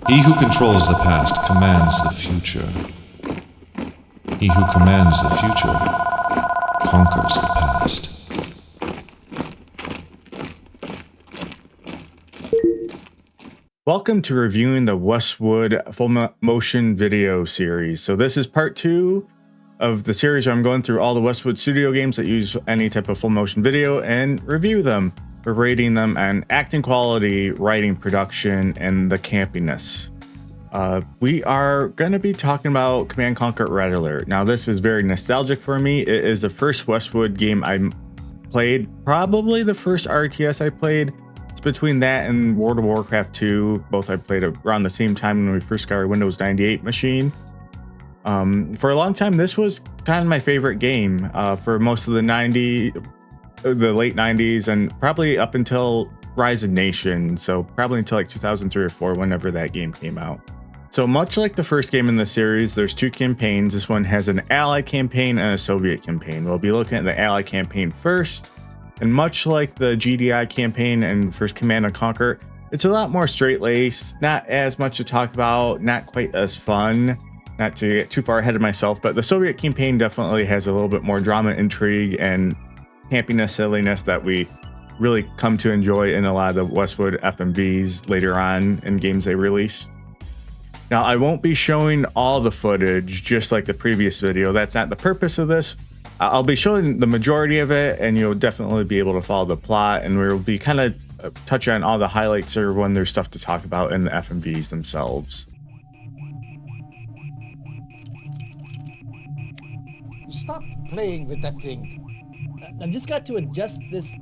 He who controls the past commands the future. He who commands the future conquers the past. Welcome to reviewing the WestWood full motion video series. So this is part 2 of the series where I'm going through all the WestWood studio games that use any type of full motion video and review them. We're rating them on acting quality, writing, production, and the campiness. We are going to be talking about Command Conquer Red Alert. Now this is very nostalgic for me. It is the first WestWood game I played, probably the first RTS I played. It's between that and World of Warcraft 2. Both I played around the same time when we first got our Windows 98 machine. For a long time, this was kind of my favorite game for most of the late 90s, and probably up until Rise of Nation. So probably until like 2003 or 4, whenever that game came out. So much like the first game in the series, there's 2 campaigns. This one has an Allied campaign and a Soviet campaign. We'll be looking at the Allied campaign first. And much like the GDI campaign and first Command & Conquer, it's a lot more straight-laced, not as much to talk about, not quite as fun, not to get too far ahead of myself, but the Soviet campaign definitely has a little bit more drama, intrigue, and campiness, silliness that we really come to enjoy in a lot of the WestWood FMVs later on in games they release. Now, I won't be showing all the footage just like the previous video. That's not the purpose of this. I'll be showing the majority of it, and you'll definitely be able to follow the plot, and we'll be kind of touching on all the highlights or when there's stuff to talk about in the FMVs themselves. Stop playing with that thing. I've just got to adjust this.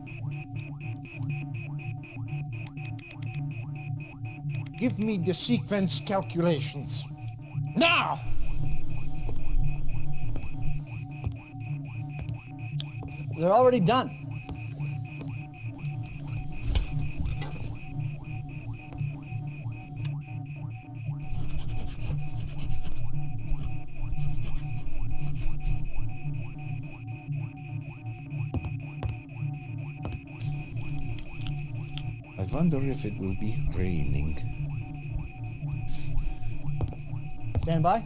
Give me the sequence calculations. Now! They're already done. I wonder if it will be raining. Stand by.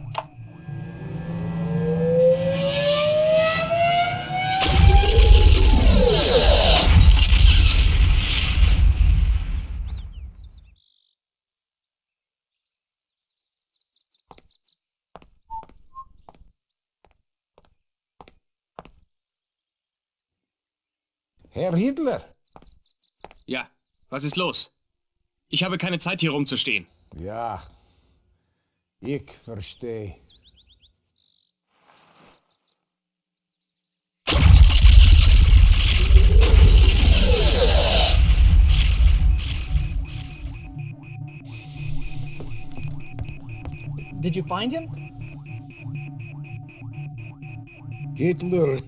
Herr Hitler! Ja, was ist los? Ich habe keine Zeit, hier rumzustehen. Ja, ich verstehe. Did you find him? Hitler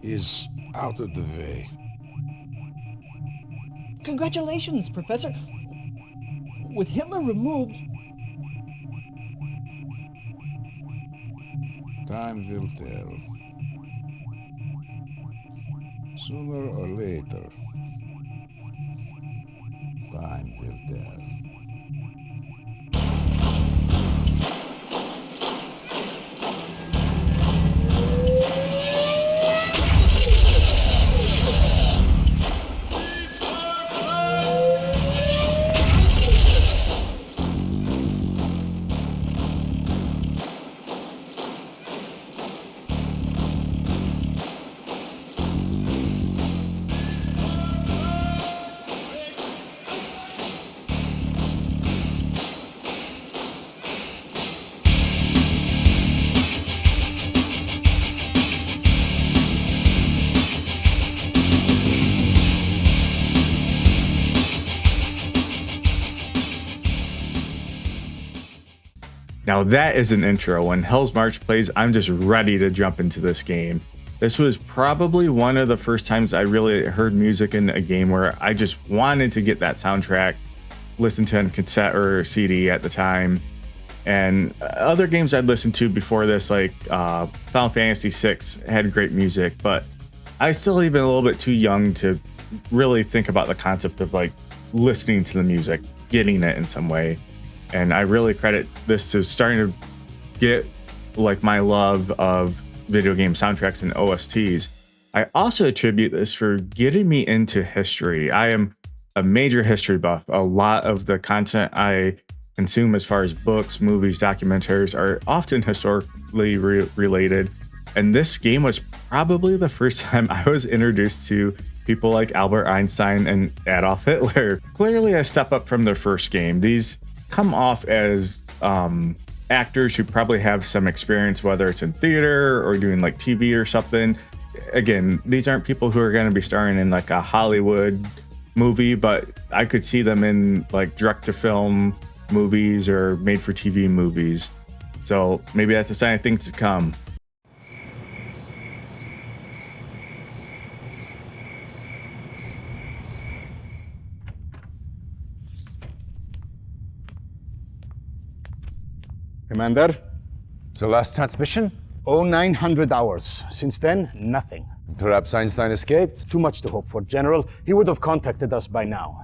is out of the way. Congratulations, Professor. With Hitler removed... Time will tell. Sooner or later. Time will tell. Now that is an intro. When Hell's March plays, I'm just ready to jump into this game. This was probably one of the first times I really heard music in a game where I just wanted to get that soundtrack, listen to on cassette or CD at the time. And other games I'd listened to before this, like Final Fantasy VI, had great music, but I still even a little bit too young to really think about the concept of like listening to the music, getting it in some way. And I really credit this to starting to get like my love of video game soundtracks and OSTs. I also attribute this for getting me into history. I am a major history buff. A lot of the content I consume as far as books, movies, documentaries are often historically related. And this game was probably the first time I was introduced to people like Albert Einstein and Adolf Hitler. Clearly a step up from their first game. These come off as actors who probably have some experience, whether it's in theater or doing like TV or something. Again, these aren't people who are going to be starring in like a Hollywood movie, but I could see them in like direct-to-film movies or made-for-TV movies. So maybe that's a sign of things to come. Commander? The last transmission? 0900 hours. Since then, nothing. Perhaps Einstein escaped? Too much to hope for, General. He would have contacted us by now.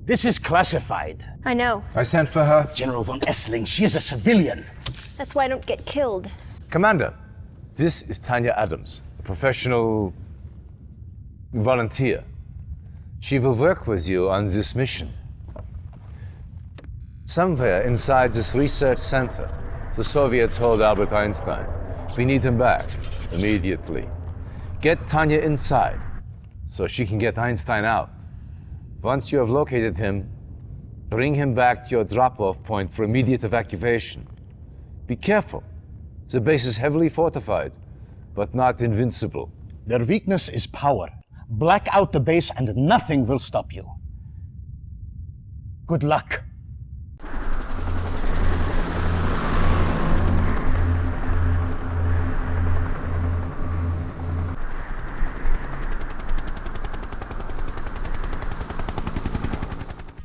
This is classified. I know. I sent for her. General von Essling, she is a civilian. That's why I don't get killed. Commander, this is Tanya Adams, a professional volunteer. She will work with you on this mission. Somewhere inside this research center, the Soviets hold Albert Einstein. We need him back, immediately. Get Tanya inside, so she can get Einstein out. Once you have located him, bring him back to your drop-off point for immediate evacuation. Be careful. The base is heavily fortified, but not invincible. Their weakness is power. Black out the base and nothing will stop you. Good luck.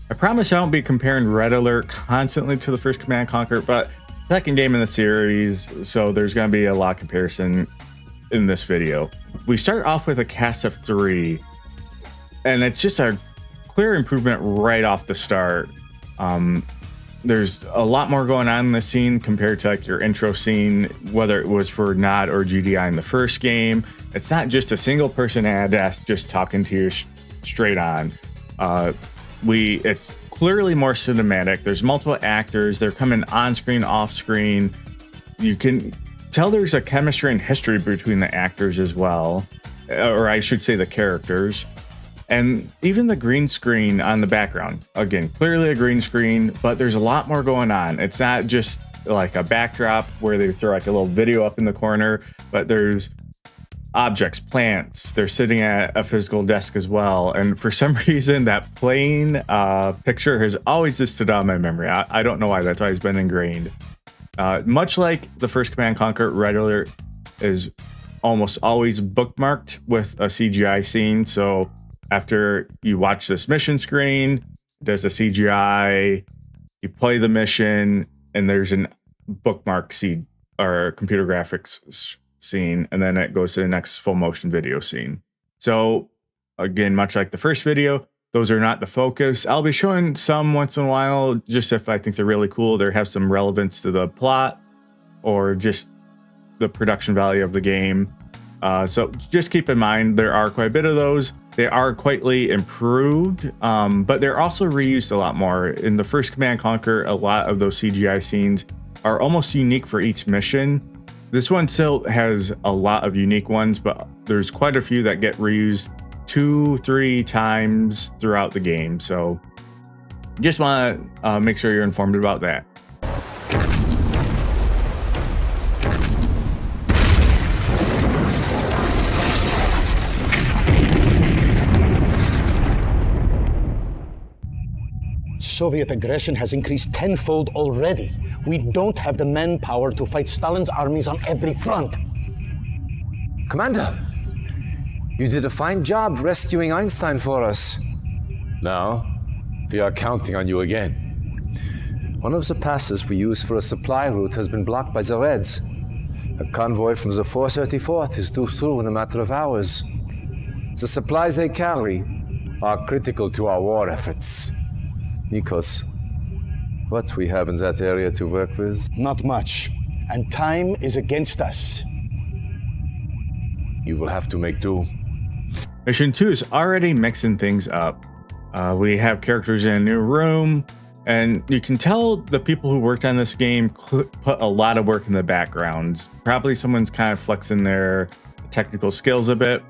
I promise I won't be comparing Red Alert constantly to the first Command & Conquer, but second game in the series, so there's going to be a lot of comparison in this video. We start off with a cast of 3, and it's just a clear improvement right off the start. There's a lot more going on in the scene compared to like your intro scene, whether it was for Nod or GDI in the first game. It's not just a single person ad that's just talking to you straight on. It's clearly more cinematic. There's multiple actors. They're coming on screen, off screen. You can tell there's a chemistry and history between the actors as well, or I should say the characters. And even the green screen on the background, again, clearly a green screen, but there's a lot more going on. It's not just like a backdrop where they throw like a little video up in the corner, but there's objects, plants. They're sitting at a physical desk as well. And for some reason, that plane picture has always just stood out in my memory. I don't know why. That's always been ingrained. Much like the first Command & Conquer, Red Alert is almost always bookmarked with a CGI scene. So after you watch this mission screen, there's a CGI, you play the mission, and there's an bookmark scene or computer graphics scene, and then it goes to the next full motion video scene. So again, much like the first video, those are not the focus. I'll be showing some once in a while, just if I think they're really cool, they have some relevance to the plot or just the production value of the game. So just keep in mind, there are quite a bit of those. They are quietly improved, but they're also reused a lot more. In the first Command & Conquer, a lot of those CGI scenes are almost unique for each mission. This one still has a lot of unique ones, but there's quite a few that get reused 2-3 times throughout the game. So just want to make sure you're informed about that. Soviet aggression has increased tenfold already. We don't have the manpower to fight Stalin's armies on every front. Commander, you did a fine job rescuing Einstein for us. Now, we are counting on you again. One of the passes we use for a supply route has been blocked by the Reds. A convoy from the 434th is due through in a matter of hours. The supplies they carry are critical to our war efforts. Nikos, What we have in that area to work with? Not much. And time is against us. You will have to make do. Mission 2 is already mixing things up. We have characters in a new room, and you can tell the people who worked on this game put a lot of work in the background. Probably someone's kind of flexing their technical skills a bit.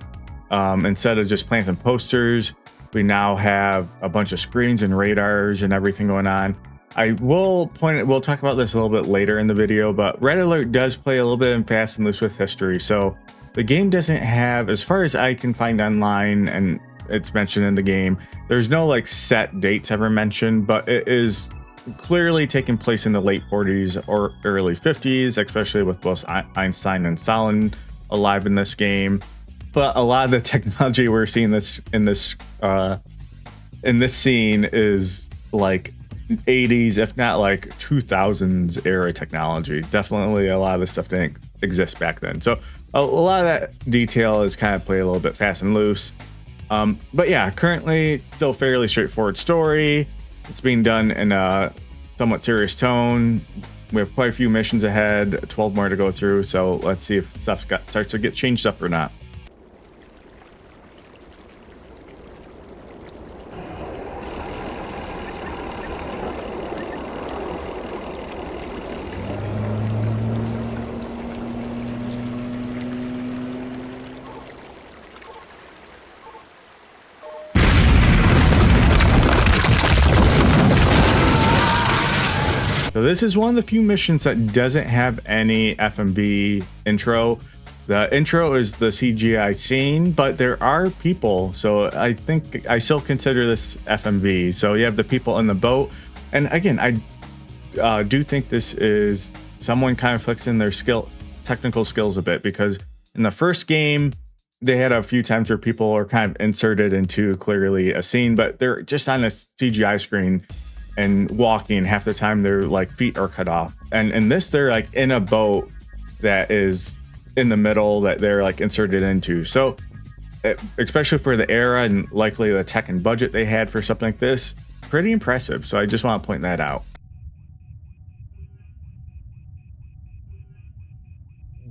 Instead of just planting posters, we now have a bunch of screens and radars and everything going on. We'll talk about this a little bit later in the video, but Red Alert does play a little bit in Fast and Loose with history. So the game doesn't have, as far as I can find online, and it's mentioned in the game, there's no like set dates ever mentioned, but it is clearly taking place in the late 40s or early 50s, especially with both Einstein and Stalin alive in this game. But a lot of the technology we're seeing in this scene is like 80s, if not like 2000s era technology. Definitely a lot of the stuff didn't exist back then. So a lot of that detail is kind of played a little bit fast and loose. But yeah, currently still fairly straightforward story. It's being done in a somewhat serious tone. We have quite a few missions ahead, 12 more to go through. So let's see if stuff starts to get changed up or not. So this is one of the few missions that doesn't have any FMV intro. The intro is the CGI scene, but there are people. So I think I still consider this FMV. So you have the people in the boat. And again, I do think this is someone kind of flexing their technical skills a bit, because in the first game, they had a few times where people are kind of inserted into clearly a scene, but they're just on a CGI screen and walking. Half the time their like feet are cut off, and in this they're like in a boat that is in the middle that they're like inserted into. So especially for the era and likely the tech and budget they had for something like this, pretty impressive. So I just want to point that out.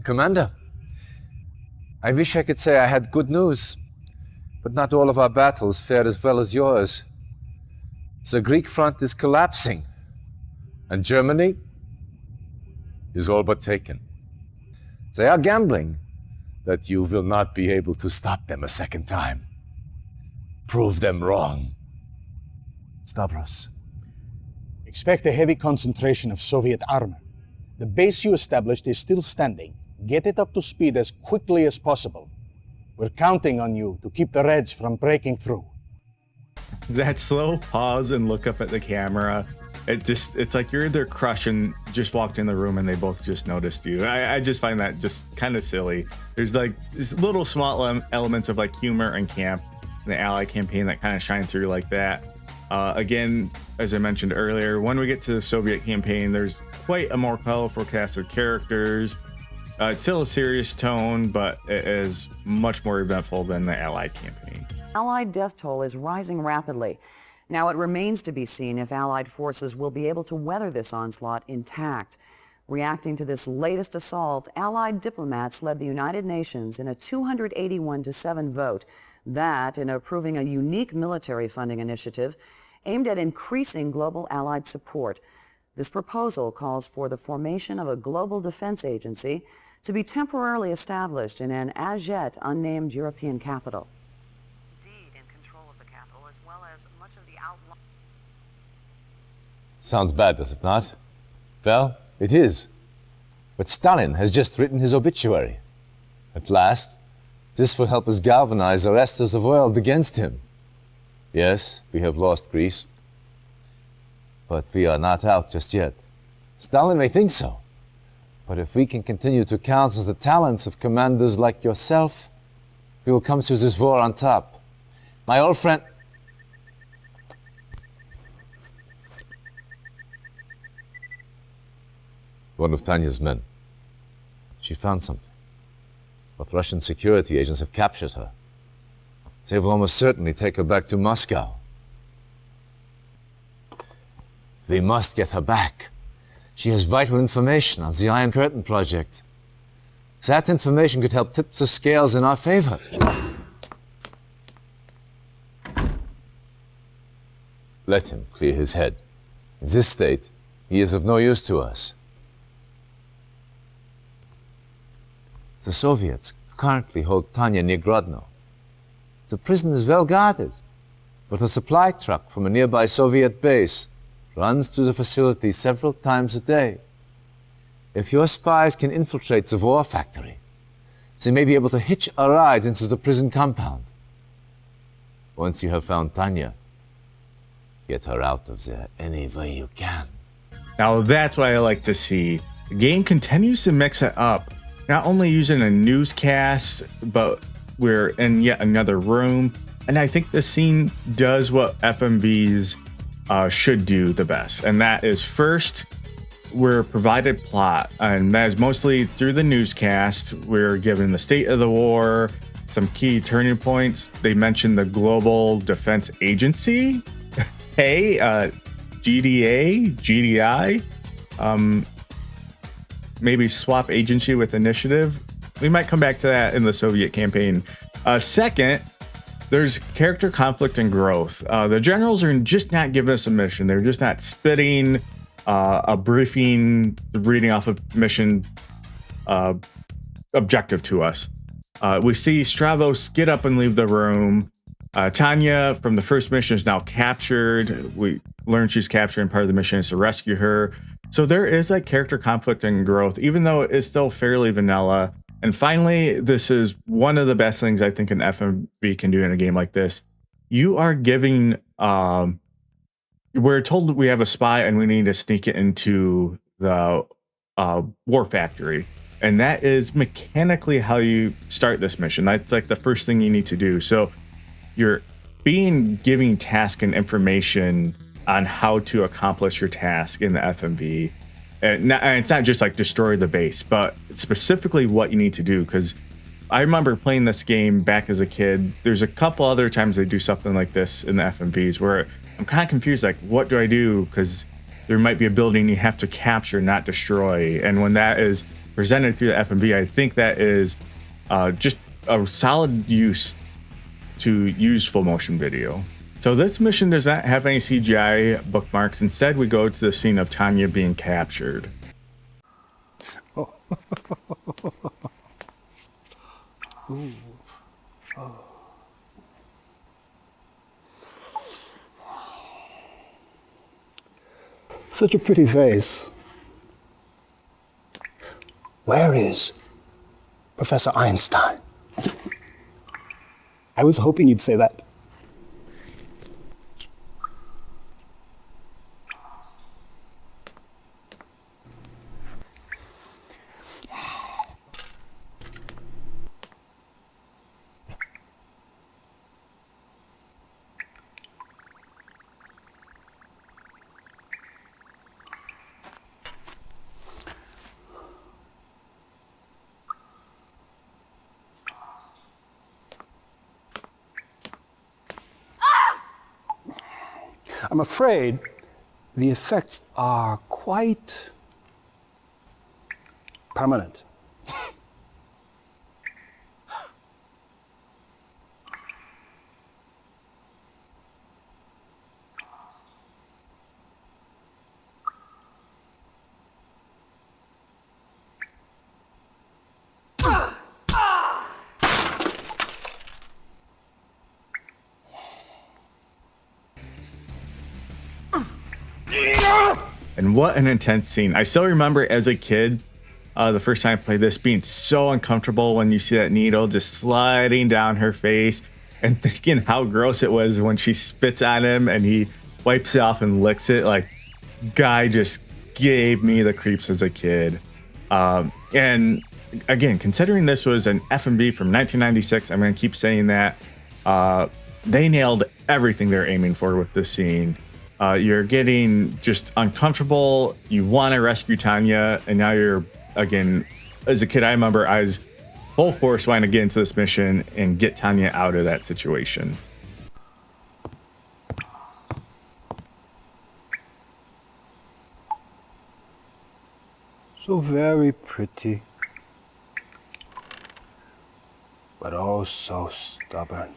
Commander, I wish I could say I had good news, but not all of our battles fared as well as yours. The Greek front is collapsing, and Germany is all but taken. They are gambling that you will not be able to stop them a second time. Prove them wrong. Stavros. Expect a heavy concentration of Soviet armor. The base you established is still standing. Get it up to speed as quickly as possible. We're counting on you to keep the Reds from breaking through. That slow pause and look up at the camera, it's like you're their crush and just walked in the room and they both just noticed you. I just find that just kind of silly. There's like these little small elements of like humor and camp in the Allied campaign that kind of shine through like that. Again, as I mentioned earlier, when we get to the Soviet campaign, there's quite a more colorful cast of characters. It's still a serious tone, but it is much more eventful than the Allied campaign. Allied death toll is rising rapidly. Now it remains to be seen if Allied forces will be able to weather this onslaught intact. Reacting to this latest assault, Allied diplomats led the United Nations in a 281-7 vote that, in approving a unique military funding initiative aimed at increasing global Allied support. This proposal calls for the formation of a global defense agency to be temporarily established in an as yet unnamed European capital. Sounds bad, does it not? Well, it is. But Stalin has just written his obituary. At last, this will help us galvanize the rest of the world against him. Yes, we have lost Greece, but we are not out just yet. Stalin may think so, but if we can continue to counsel the talents of commanders like yourself, we will come through this war on top. My old friend... One of Tanya's men. She found something. But Russian security agents have captured her. They will almost certainly take her back to Moscow. We must get her back. She has vital information on the Iron Curtain project. That information could help tip the scales in our favor. Let him clear his head. In this state, he is of no use to us. The Soviets currently hold Tanya near Grodno. The prison is well guarded, but a supply truck from a nearby Soviet base runs through the facility several times a day. If your spies can infiltrate the war factory, they may be able to hitch a ride into the prison compound. Once you have found Tanya, get her out of there any way you can. Now that's what I like to see. The game continues to mix it up, not only using a newscast, but we're in yet another room. And I think the scene does what FMVs should do the best. And that is, first, we're provided plot, and that is mostly through the newscast. We're given the state of the war, some key turning points. They mentioned the Global Defense Agency. Hey, GDI, maybe swap agency with initiative. We might come back to that in the Soviet campaign. Second, there's character conflict and growth. The generals are just not giving us a mission. They're just not spitting a briefing, reading off a mission objective to us. We see Stravos get up and leave the room. Tanya from the first mission is now captured. We learn she's captured, and part of the mission is to rescue her. So there is like character conflict and growth, even though it's still fairly vanilla. And finally, this is one of the best things I think an FMV can do in a game like this. You are giving, we're told that we have a spy and we need to sneak it into the war factory. And that is mechanically how you start this mission. That's like the first thing you need to do. So you're giving task and information on how to accomplish your task in the FMV. And it's not just like destroy the base, but specifically what you need to do. Because I remember playing this game back as a kid. There's a couple other times they do something like this in the FMVs where I'm kind of confused, like, what do I do? Because there might be a building you have to capture, not destroy. And when that is presented through the FMV, I think that is just a solid use to use full motion video. So this mission does not have any CGI bookmarks. Instead, we go to the scene of Tanya being captured. Oh. Ooh. Oh. Such a pretty face. Where is Professor Einstein? I was hoping you'd say that. I'm afraid the effects are quite permanent. And what an intense scene. I still remember as a kid, the first time I played this, being so uncomfortable when you see that needle just sliding down her face, and thinking how gross it was when she spits on him and he wipes it off and licks it. Like, guy just gave me the creeps as a kid. And again, considering this was an FMV from 1996, I'm going to keep saying that, they nailed everything they're aiming for with this scene. You're getting just uncomfortable. You want to rescue Tanya, and now you're, again, as a kid, I remember I was full force wanting to get into this mission and get Tanya out of that situation. So very pretty. But oh so stubborn.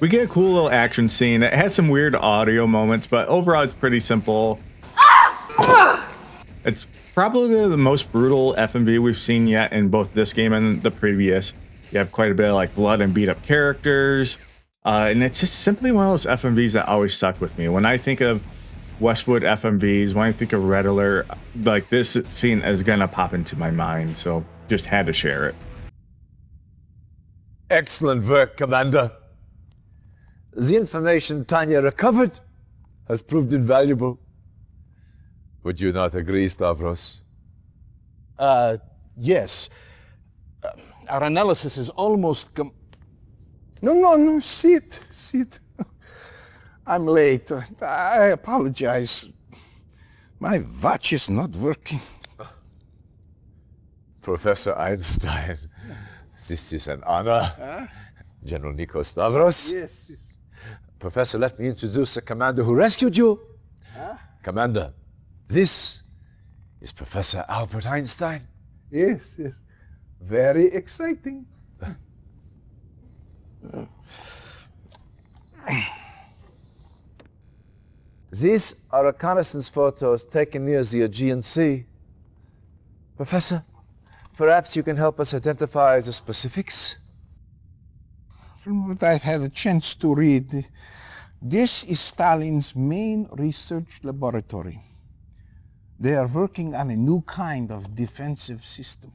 We get a cool little action scene. It has some weird audio moments, but overall it's pretty simple. It's probably the most brutal FMV we've seen yet in both this game and the previous. You have quite a bit of like blood and beat up characters. And it's just simply one of those FMVs that always stuck with me. When I think of WestWood FMVs, when I think of Red Alert, like this scene is gonna pop into my mind. So just had to share it. Excellent work, Commander. The information Tanya recovered has proved invaluable. Would you not agree, Stavros? Yes. Our analysis is almost No, sit. I'm late. I apologize. My watch is not working. Professor Einstein, this is an honor. General Nico Stavros. Yes. Professor, let me introduce the commander who rescued you. Commander, this is Professor Albert Einstein. Yes. Very exciting. These are reconnaissance photos taken near the Aegean Sea. Professor, perhaps you can help us identify the specifics? From what I've had a chance to read, this is Stalin's main research laboratory. They are working on a new kind of defensive system.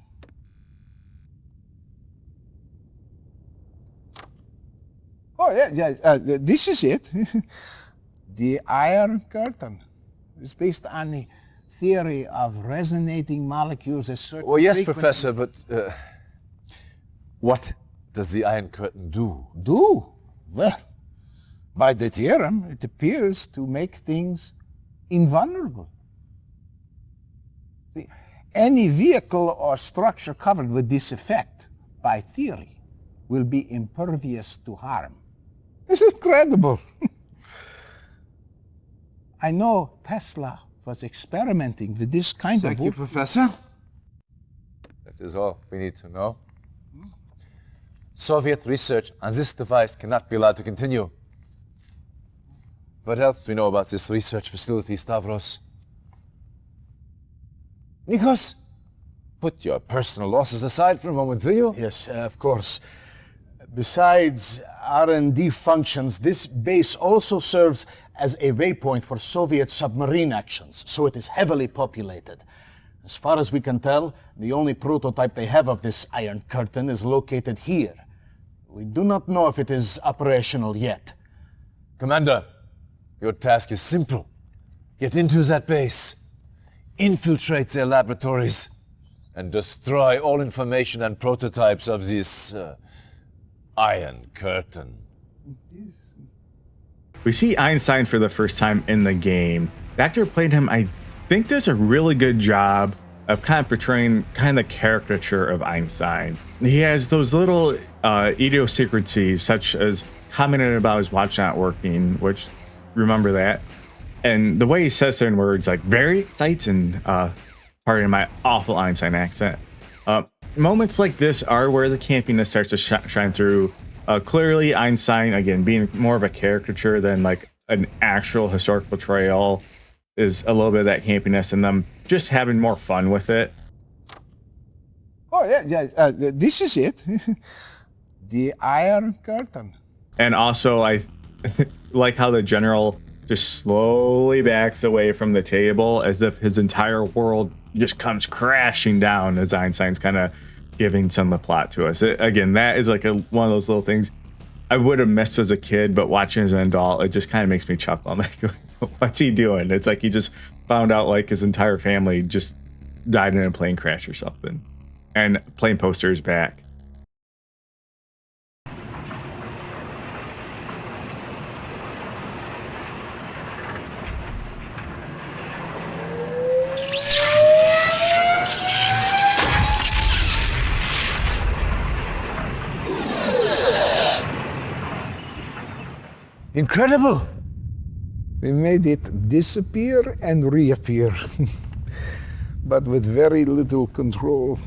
Oh, yeah, this is it. The Iron Curtain. It's based on the theory of resonating molecules at certain Oh, yes, frequency. Professor, but what does the Iron Curtain do? Do? Well, by the theorem, it appears to make things invulnerable. Any vehicle or structure covered with this effect, by theory, will be impervious to harm. It's incredible. I know Tesla was experimenting with this kind Thank of... you, Professor. That is all we need to know. Soviet research on this device cannot be allowed to continue. What else do we know about this research facility, Stavros? Nikos, put your personal losses aside for a moment, will you? Yes, of course. Besides R&D functions, this base also serves as a waypoint for Soviet submarine actions, so it is heavily populated. As far as we can tell, the only prototype they have of this Iron Curtain is located here. We do not know if it is operational yet. Commander, your task is simple. Get into that base, infiltrate their laboratories, and destroy all information and prototypes of this Iron Curtain. We see Einstein for the first time in the game. The actor who played him, I think, does a really good job of kind of portraying kind of the caricature of Einstein. He has those little idiosyncrasies, such as commenting about his watch not working, which, remember that. And the way he says certain words, like very exciting, pardon my awful Einstein accent. Moments like this are where the campiness starts to shine through. Clearly, Einstein, again, being more of a caricature than like an actual historic portrayal, is a little bit of that campiness, and them just having more fun with it. Oh, yeah, this is it. The Iron Curtain. And also, I like how the general just slowly backs away from the table as if his entire world just comes crashing down as Einstein's kind of giving some of the plot to us. Again, that is like one of those little things I would have missed as a kid, but watching as an adult, it just kind of makes me chuckle. I'm like, what's he doing? It's like he just found out like his entire family just died in a plane crash or something. And plane poster is back. Incredible! We made it disappear and reappear, but with very little control.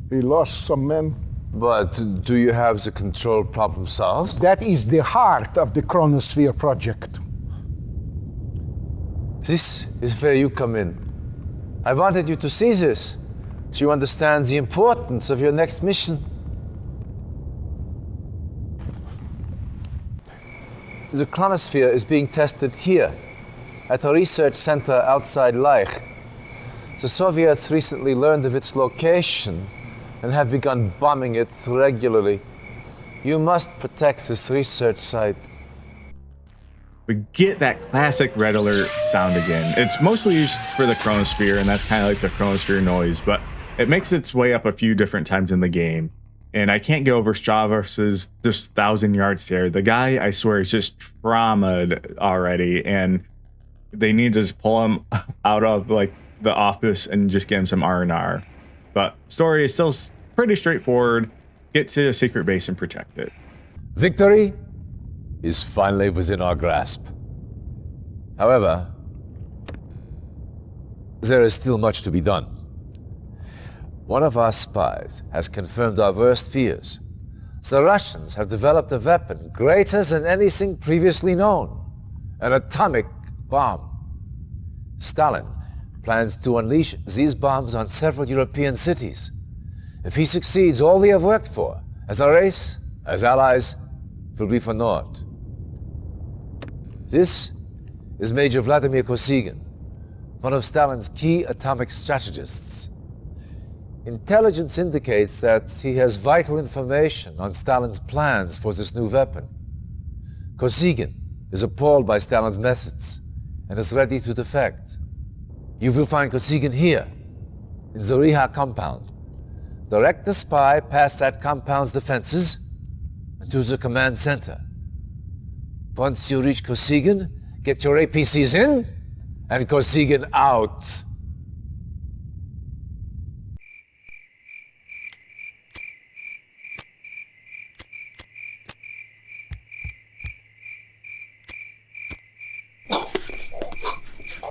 We lost some men. But do you have the control problem solved? That is the heart of the Chronosphere project. This is where you come in. I wanted you to see this, so you understand the importance of your next mission. The Chronosphere is being tested here, at a research center outside Leich. The Soviets recently learned of its location and have begun bombing it regularly. You must protect this research site. We get that classic red alert sound again. It's mostly used for the Chronosphere, and that's kind of like the Chronosphere noise, but it makes its way up a few different times in the game. And I can't get over Stravos's just 1,000-yard stare. The guy, I swear, is just traumatized already, and they need to just pull him out of like the office and just get him some R&R. But story is still pretty straightforward. Get to the secret base and protect it. Victory is finally within our grasp. However, there is still much to be done. One of our spies has confirmed our worst fears. The Russians have developed a weapon greater than anything previously known, an atomic bomb. Stalin plans to unleash these bombs on several European cities. If he succeeds, all we have worked for, as a race, as allies, will be for naught. This is Major Vladimir Kosygin, one of Stalin's key atomic strategists. Intelligence indicates that he has vital information on Stalin's plans for this new weapon. Kosygin is appalled by Stalin's methods and is ready to defect. You will find Kosygin here, in the Riha compound. Direct the spy past that compound's defenses and to the command center. Once you reach Kosygin, get your APCs in and Kosygin out.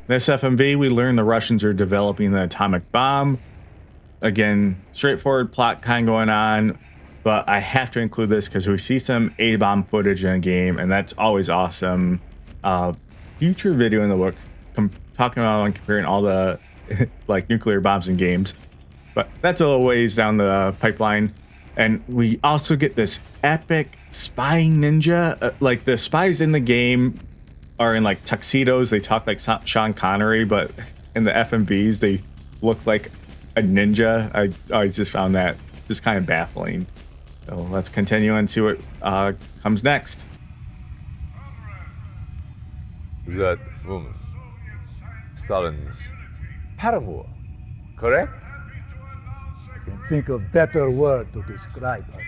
This FMV, we learn the Russians are developing the atomic bomb. Again, straightforward plot kind of going on, but I have to include this because we see some A-bomb footage in a game, and that's always awesome. Future video in the book talking about and comparing all the like nuclear bombs in games, but that's a little ways down the pipeline. And we also get this epic spy ninja. Like the spies in the game are in like tuxedos. They talk like Sean Connery, but in the FMVs they look like a ninja. I just found that just kind of baffling. So let's continue and see what comes next. That woman, Stalin's paramour, correct? I can think of better word to describe her.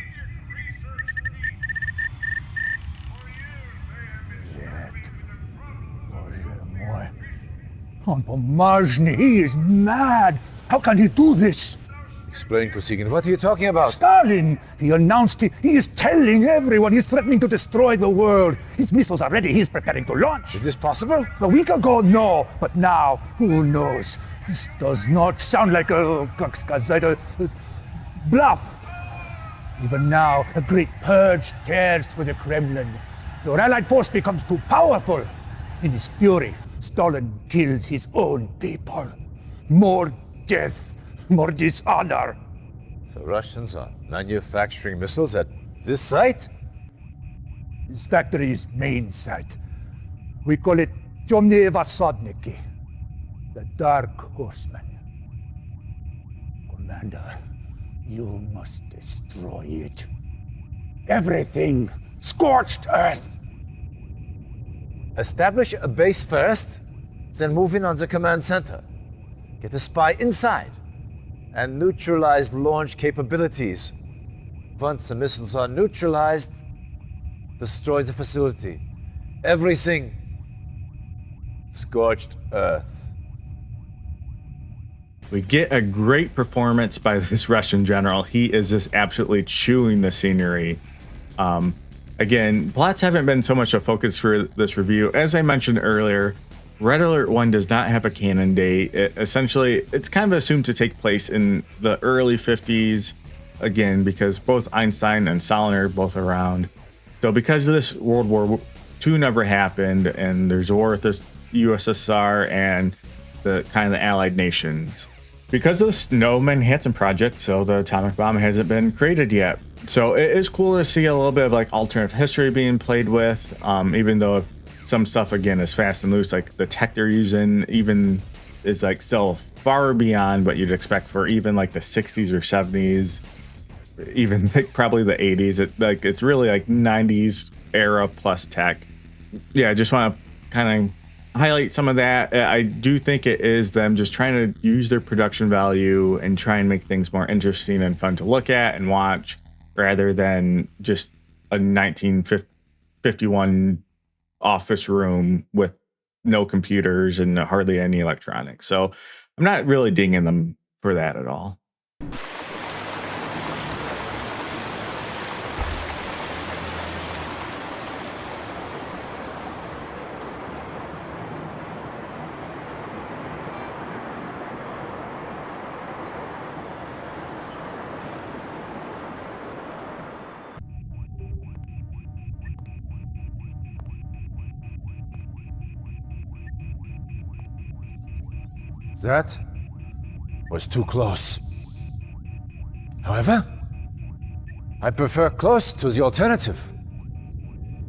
On Pomazhny, he is mad. How can he do this? Explain, Kosygin. What are you talking about? Stalin! He announced he is telling everyone he's threatening to destroy the world. His missiles are ready. He's preparing to launch. Is this possible? A week ago, no. But now, who knows? This does not sound like a bluff. Even now, a great purge tears through the Kremlin. Your allied force becomes too powerful. In his fury, Stalin kills his own people. More death, more dishonor. The Russians are manufacturing missiles at this site? This factory's main site. We call it Temные Vasodniki, the Dark Horsemen. Commander, you must destroy it. Everything. Scorched earth. Establish a base first, then move in on the command center. Get a spy inside and neutralize launch capabilities. Once the missiles are neutralized, destroy the facility. Everything. Scorched earth. We get a great performance by this Russian general. He is just absolutely chewing the scenery. Again, plots haven't been so much a focus for this review. As I mentioned earlier, Red Alert 1 does not have a canon date. Essentially, it's kind of assumed to take place in the early 50s, again, because both Einstein and Stalin are both around. So because of this, World War II never happened, and there's a war with the USSR and the kind of the Allied nations. Because of this, no Manhattan Project, so the atomic bomb hasn't been created yet. So it is cool to see a little bit of like alternative history being played with, even though some stuff again is fast and loose, like the tech they're using even is like still far beyond what you'd expect for even like the 60s or 70s, even like probably the 80s. It's really like 90s era plus tech. Yeah, I just want to kind of highlight some of that. I do think it is them just trying to use their production value and try and make things more interesting and fun to look at and watch, rather than just a 1951 office room with no computers and hardly any electronics. So I'm not really dinging them for that at all. That was too close. However, I prefer close to the alternative.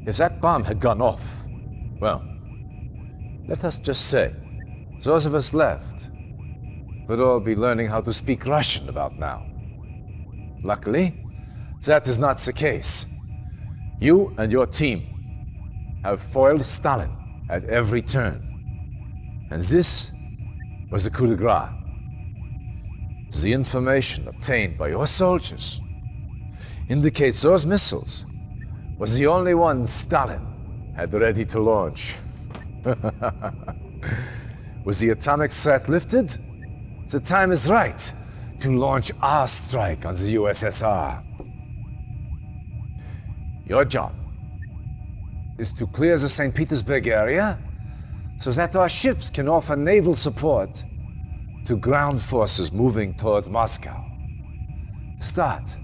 If that bomb had gone off, well, let us just say, those of us left would all be learning how to speak Russian about now. Luckily, that is not the case. You and your team have foiled Stalin at every turn. And this was the coup de grace. The information obtained by your soldiers indicates those missiles was the only one Stalin had ready to launch. Was the atomic threat lifted? The time is right to launch our strike on the USSR. Your job is to clear the St. Petersburg area so that our ships can offer naval support to ground forces moving towards Moscow. Start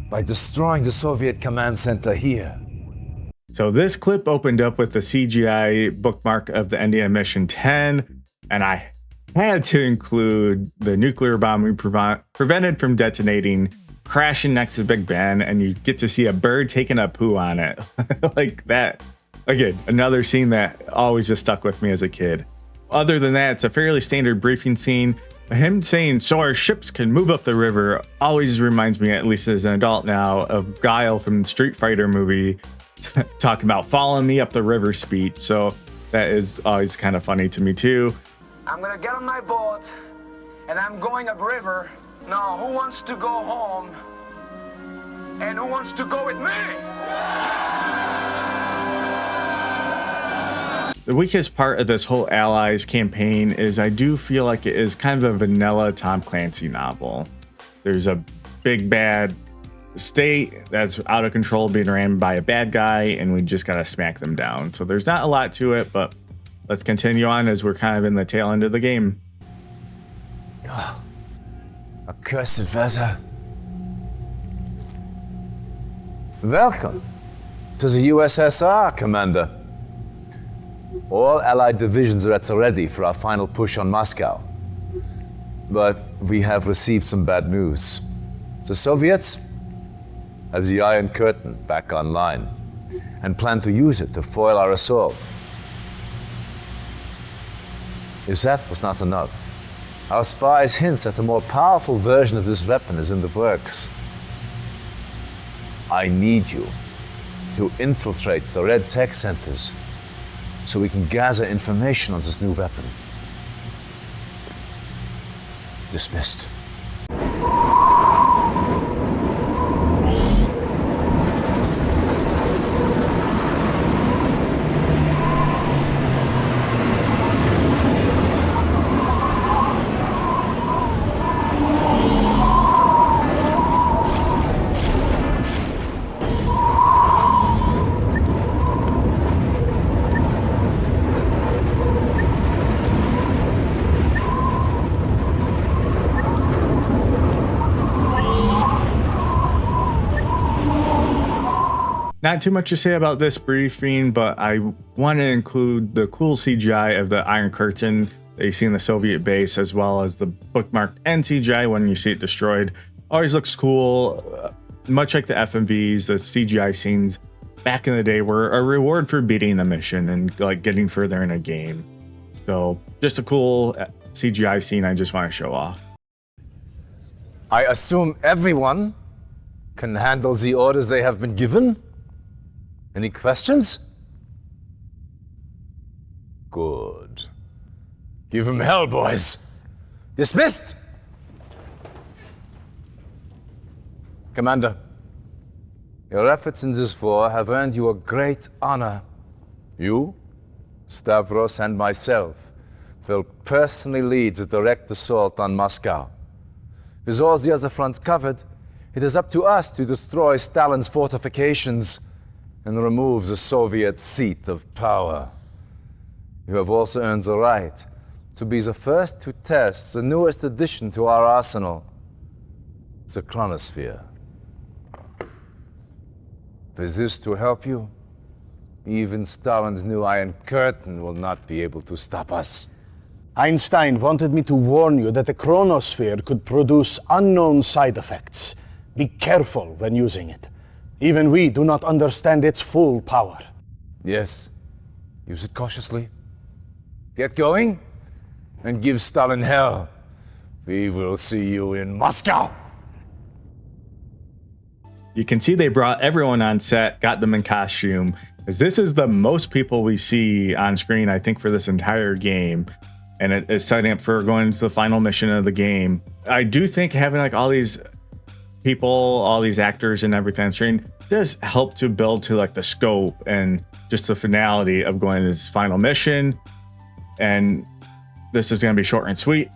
by destroying the Soviet command center here. So this clip opened up with the CGI bookmark of the ending of Mission 10, and I had to include the nuclear bomb we prevented from detonating, crashing next to Big Ben, and you get to see a bird taking a poo on it. Like that. Again, another scene that always just stuck with me as a kid. Other than that, it's a fairly standard briefing scene. Him saying, "So our ships can move up the river," always reminds me, at least as an adult now, of Guile from the Street Fighter movie, talking about "following me up the river" speech. So that is always kind of funny to me too. I'm gonna get on my boat and I'm going upriver. Now, who wants to go home? And who wants to go with me? The weakest part of this whole Allies campaign is I do feel like it is kind of a vanilla Tom Clancy novel. There's a big bad state that's out of control being ran by a bad guy, and we just gotta smack them down. So there's not a lot to it, but let's continue on as we're kind of in the tail end of the game. Oh, accursed weather. Welcome to the USSR, Commander. All Allied divisions are at the ready for our final push on Moscow. But we have received some bad news. The Soviets have the Iron Curtain back online and plan to use it to foil our assault. If that was not enough, our spies hint that a more powerful version of this weapon is in the works. I need you to infiltrate the Red Tech Centers so we can gather information on this new weapon. Dismissed. Not too much to say about this briefing, but I want to include the cool CGI of the Iron Curtain that you see in the Soviet base, as well as the bookmarked end CGI when you see it destroyed. Always looks cool. Much like the FMVs, the CGI scenes back in the day were a reward for beating the mission and like getting further in a game. So just a cool CGI scene I just want to show off. I assume everyone can handle the orders they have been given? Any questions? Good. Give them hell, boys. Dismissed! Commander, your efforts in this war have earned you a great honor. You, Stavros, and myself will personally lead the direct assault on Moscow. With all the other fronts covered, it is up to us to destroy Stalin's fortifications and remove the Soviet seat of power. You have also earned the right to be the first to test the newest addition to our arsenal, the chronosphere. With this to help you, even Stalin's new Iron Curtain will not be able to stop us. Einstein wanted me to warn you that the chronosphere could produce unknown side effects. Be careful when using it. Even we do not understand its full power. Yes, use it cautiously. Get going, and give Stalin hell. We will see you in Moscow. You can see they brought everyone on set, got them in costume, as this is the most people we see on screen, I think, for this entire game. And it is setting up for going into the final mission of the game. I do think having like all these people, all these actors and everything on screen does help to build to like the scope and just the finality of going to this final mission. And this is going to be short and sweet.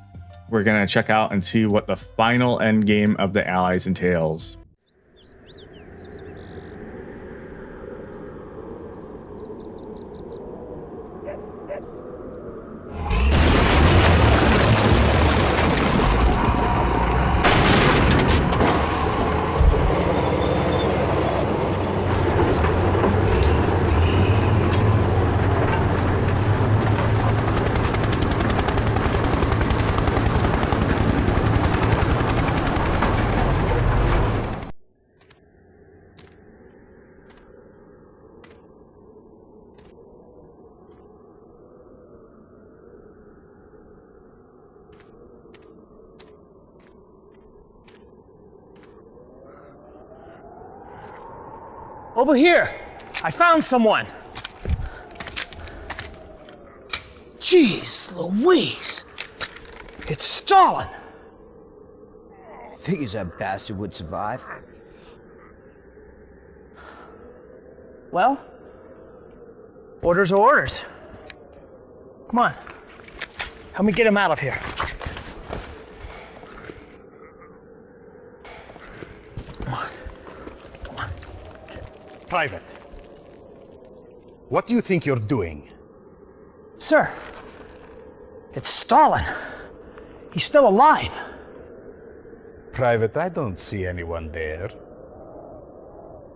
We're going to check out and see what the final end game of the Allies entails. Over here! I found someone! Jeez Louise! It's Stalin! Figures that bastard would survive. Well, orders are orders. Come on. Help me get him out of here. Private, what do you think you're doing? Sir, it's Stalin. He's still alive. Private, I don't see anyone there.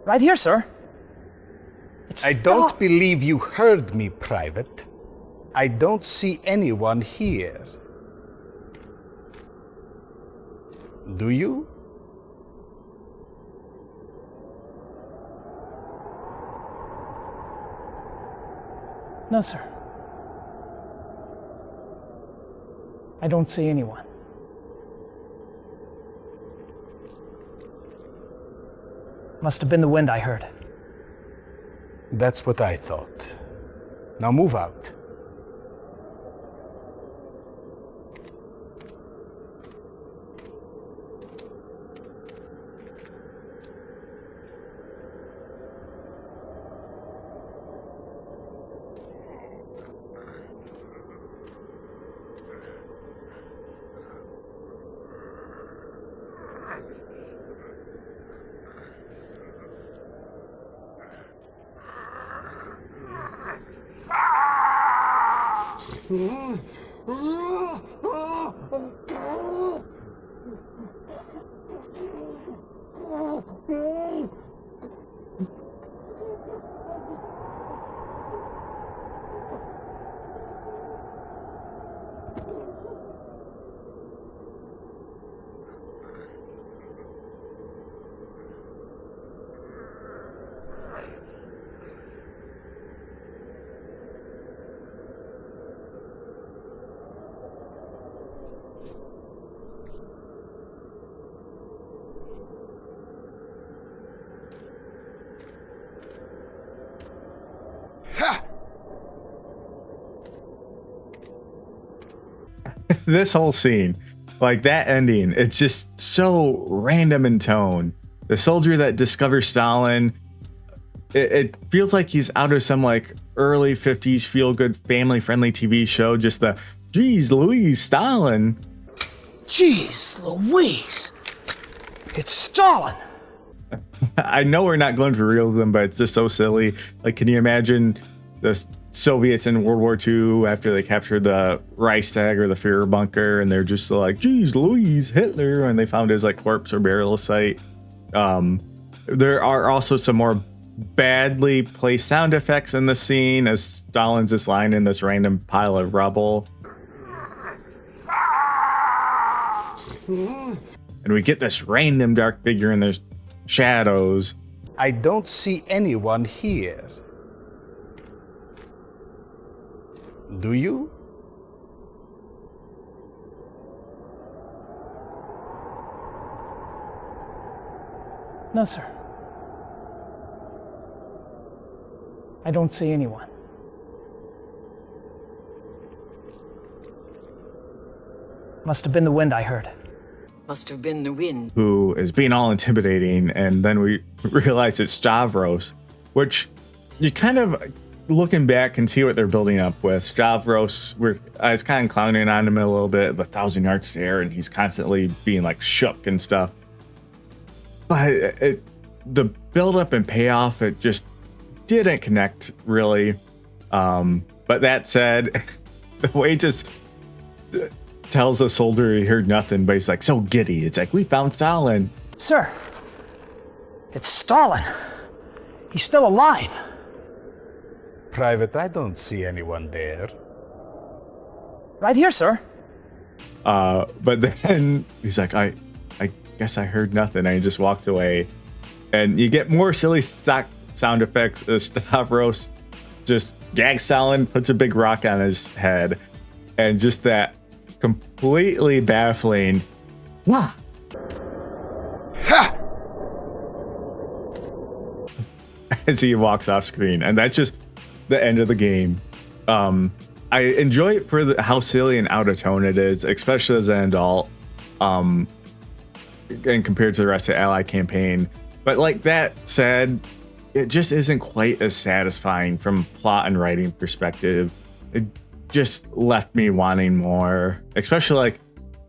Right here, sir. I don't believe you heard me, Private. I don't see anyone here. Do you? No, sir. I don't see anyone. Must have been the wind I heard. That's what I thought. Now move out. This whole scene, like that ending, it's just so random in tone. The soldier that discovers Stalin, it feels like he's out of some like early 50s feel-good family-friendly TV show. Just the, geez Louise, Stalin. Jeez Louise, it's Stalin. I know we're not going for realism, but it's just so silly. Like, can you imagine the Soviets in World War II after they captured the Reichstag or the Führer bunker, and they're just like, geez Louise, Hitler, and they found his like corpse or burial site. There are also some more badly placed sound effects in the scene as Stalin's just lying in this random pile of rubble. And we get this random dark figure in there's shadows. I don't see anyone here. Do you? No, sir. I don't see anyone. Must have been the wind I heard. Must have been the wind. Who is being all intimidating, and then we realize it's Stavros, which you kind of looking back can see what they're building up with. Stavros, I was kind of clowning on him a little bit, the 1,000 yard stare, and he's constantly being like shook and stuff. But the build up and payoff, it just didn't connect really. But that said, the way it just tells the soldier he heard nothing, but he's like so giddy. It's like, we found Stalin. Sir, it's Stalin. He's still alive. Private, I don't see anyone there. Right here, sir. But then he's like, I guess I heard nothing. I just walked away. And you get more silly sound effects as Stavros just gags Stalin, puts a big rock on his head, and just that completely baffling "Wah!" as he walks off screen. And that's just the end of the game. I enjoy it for how silly and out of tone it is, especially as an adult, and compared to the rest of the Allied campaign. But like that said, it just isn't quite as satisfying from plot and writing perspective. It just left me wanting more, especially like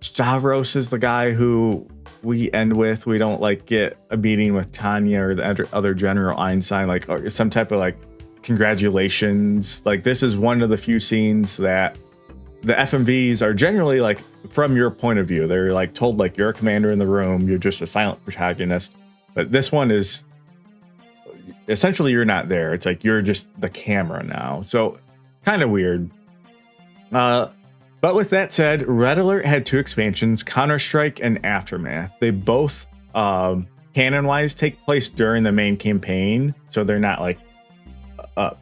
Stavros is the guy who we end with. We don't like get a meeting with Tanya or the other General Einstein, like, or some type of like congratulations. Like, this is one of the few scenes that the FMVs are generally like from your point of view. They're like told like you're a commander in the room, you're just a silent protagonist. But this one is essentially you're not there. It's like you're just the camera now. So kind of weird. But with that said, Red Alert had 2 expansions, Counter-Strike and Aftermath. They both canon-wise take place during the main campaign, so they're not like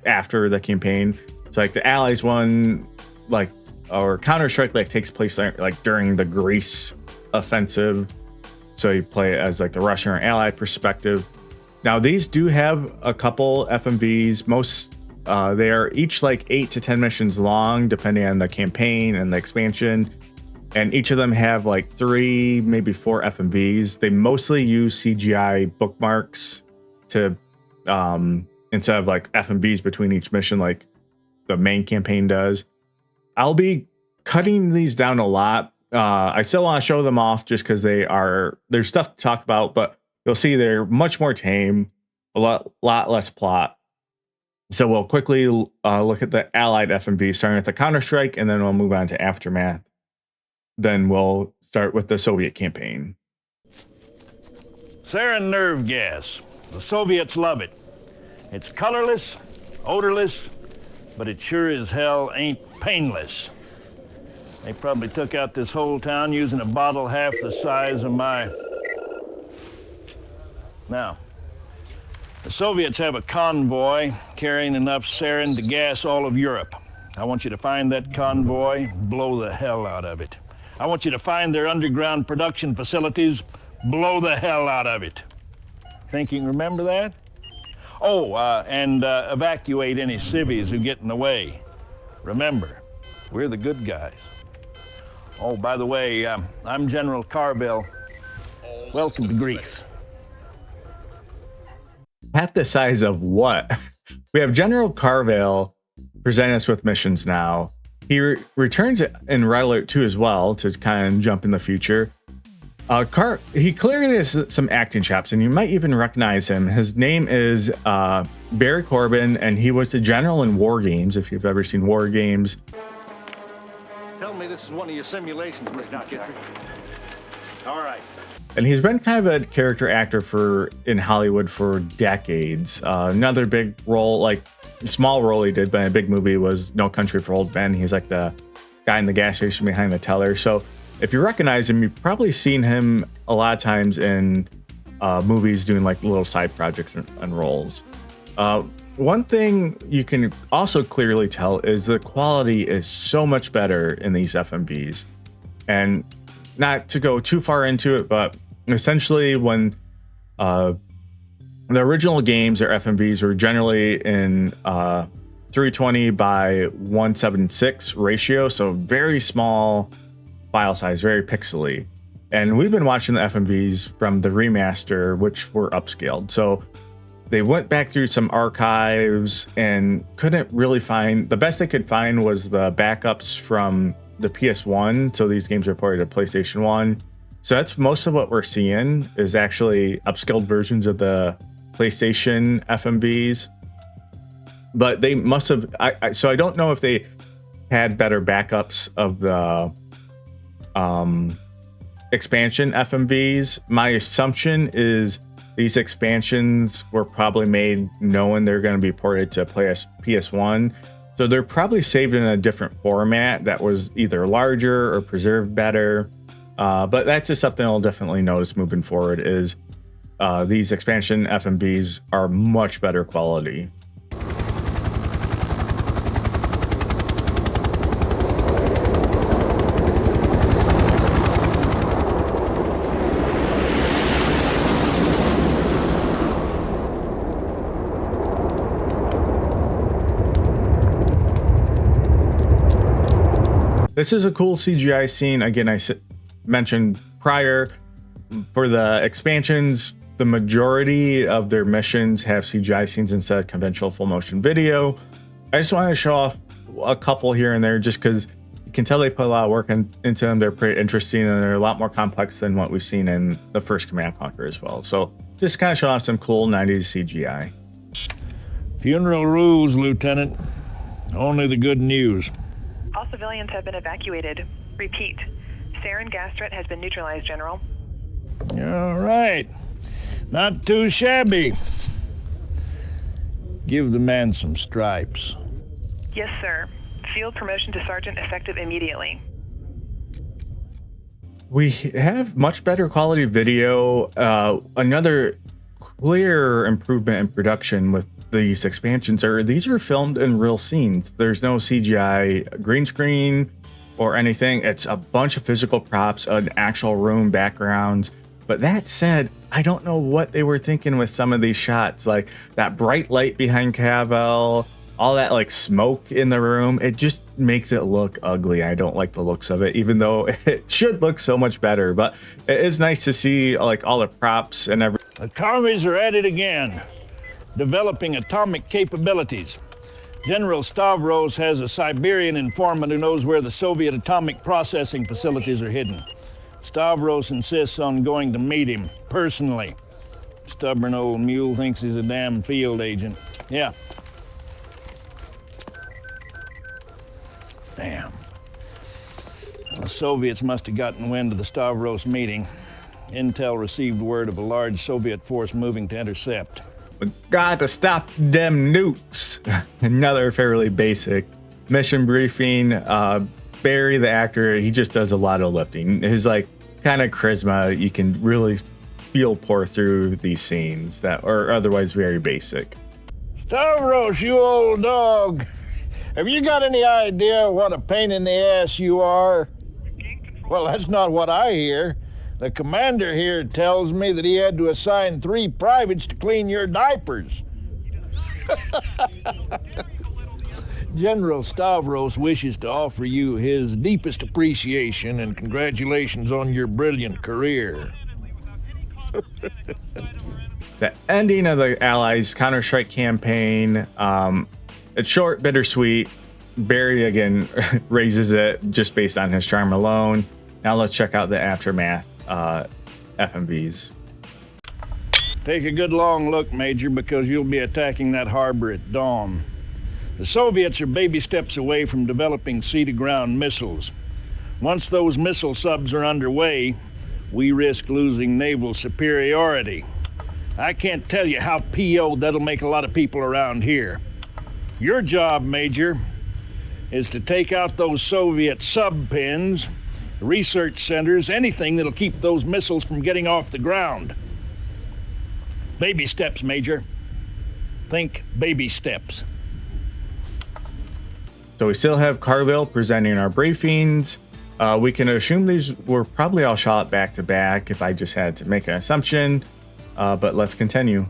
after the campaign. So like the Allies one, like, or Counter-Strike like takes place like during the Greece offensive. So you play it as like the Russian or Allied perspective. Now these do have a couple FMVs. Most they are each like 8 to 10 missions long, depending on the campaign and the expansion. And each of them have like 3, maybe 4 FMVs. They mostly use CGI bookmarks to instead of like FMVs between each mission, like the main campaign does. I'll be cutting these down a lot. I still want to show them off just because there's stuff to talk about, but you'll see they're much more tame, a lot less plot. So we'll quickly look at the Allied FMV, starting with the Counter-Strike, and then we'll move on to Aftermath. Then we'll start with the Soviet campaign. Sarin nerve gas. The Soviets love it. It's colorless, odorless, but it sure as hell ain't painless. They probably took out this whole town using a bottle half the size of my... Now, the Soviets have a convoy carrying enough sarin to gas all of Europe. I want you to find that convoy, blow the hell out of it. I want you to find their underground production facilities, blow the hell out of it. Think you can remember that? Oh, and evacuate any civvies who get in the way. Remember, we're the good guys. Oh, by the way, I'm General Carville. Welcome to Greece. Half the size of what? We have General Carville present us with missions now. He returns in Red Alert 2 as well to kind of jump in the future. He clearly has some acting chops, and you might even recognize him. His name is Barry Corbin, and he was the general in War Games, if you've ever seen War Games. Tell me this is one of your simulations, Mr. Jeffrey. All right. And he's been kind of a character actor in Hollywood for decades. Another big role, like small role he did, but in a big movie was No Country for Old Men. He's like the guy in the gas station behind the teller. So if you recognize him, you've probably seen him a lot of times in movies doing like little side projects and roles. One thing you can also clearly tell is the quality is so much better in these FMVs. And not to go too far into it, but essentially when the original games or FMVs were generally in 320 by 176 ratio, so very small file size, very pixely. And we've been watching the FMVs from the remaster, which were upscaled. So they went back through some archives and couldn't really find, the best they could find was the backups from the PS1. So these games are ported to PlayStation 1. So that's most of what we're seeing is actually upscaled versions of the PlayStation FMVs. But they must have, so I don't know if they had better backups of the expansion FMVs. My assumption is these expansions were probably made knowing they're going to be ported to PS1. So they're probably saved in a different format that was either larger or preserved better. But that's just something I'll definitely notice moving forward is these expansion FMVs are much better quality. This is a cool CGI scene. Again, I mentioned prior, for the expansions, the majority of their missions have CGI scenes instead of conventional full motion video. I just want to show off a couple here and there just because you can tell they put a lot of work into them. They're pretty interesting and they're a lot more complex than what we've seen in the first Command & Conquer as well. So just kind of show off some cool 90s CGI. Funeral rules, Lieutenant. Only the good news. All civilians have been evacuated. Repeat. Sarin gas threat has been neutralized, General. All right. Not too shabby. Give the man some stripes. Yes, sir. Field promotion to sergeant effective immediately. We have much better quality video. Another clear improvement in production with these expansions are these are filmed in real scenes. There's no CGI green screen or anything. It's a bunch of physical props, an actual room backgrounds. But that said, I don't know what they were thinking with some of these shots, like that bright light behind Cavell, all that like smoke in the room. It just makes it look ugly. I don't like the looks of it, even though it should look so much better. But it is nice to see like all the props and everything. The commies are at it again, developing atomic capabilities. General Stavros has a Siberian informant who knows where the Soviet atomic processing facilities are hidden. Stavros insists on going to meet him personally. Stubborn old mule thinks he's a damn field agent. Yeah. Damn. The Soviets must have gotten wind of the Stavros meeting. Intel received word of a large Soviet force moving to intercept. We got to stop them nukes. Another fairly basic mission briefing. Barry, the actor, he just does a lot of lifting. His like kind of charisma, you can really feel pour through these scenes that are otherwise very basic. Stavros, you old dog. Have you got any idea what a pain in the ass you are? Well, that's not what I hear. The commander here tells me that he had to assign 3 privates to clean your diapers. General Stavros wishes to offer you his deepest appreciation and congratulations on your brilliant career. The ending of the Allies' Counter-Strike campaign, it's short, bittersweet. Barry again raises it just based on his charm alone. Now let's check out the aftermath FMVs. Take a good long look, Major, because you'll be attacking that harbor at dawn. The Soviets are baby steps away from developing sea-to-ground missiles. Once those missile subs are underway, we risk losing naval superiority. I can't tell you how PO'd that'll make a lot of people around here. Your job, Major, is to take out those Soviet sub-pens, research centers, anything that'll keep those missiles from getting off the ground. Baby steps, Major. Think baby steps. So we still have Carville presenting our briefings. We can assume these were probably all shot back to back if I just had to make an assumption, but let's continue.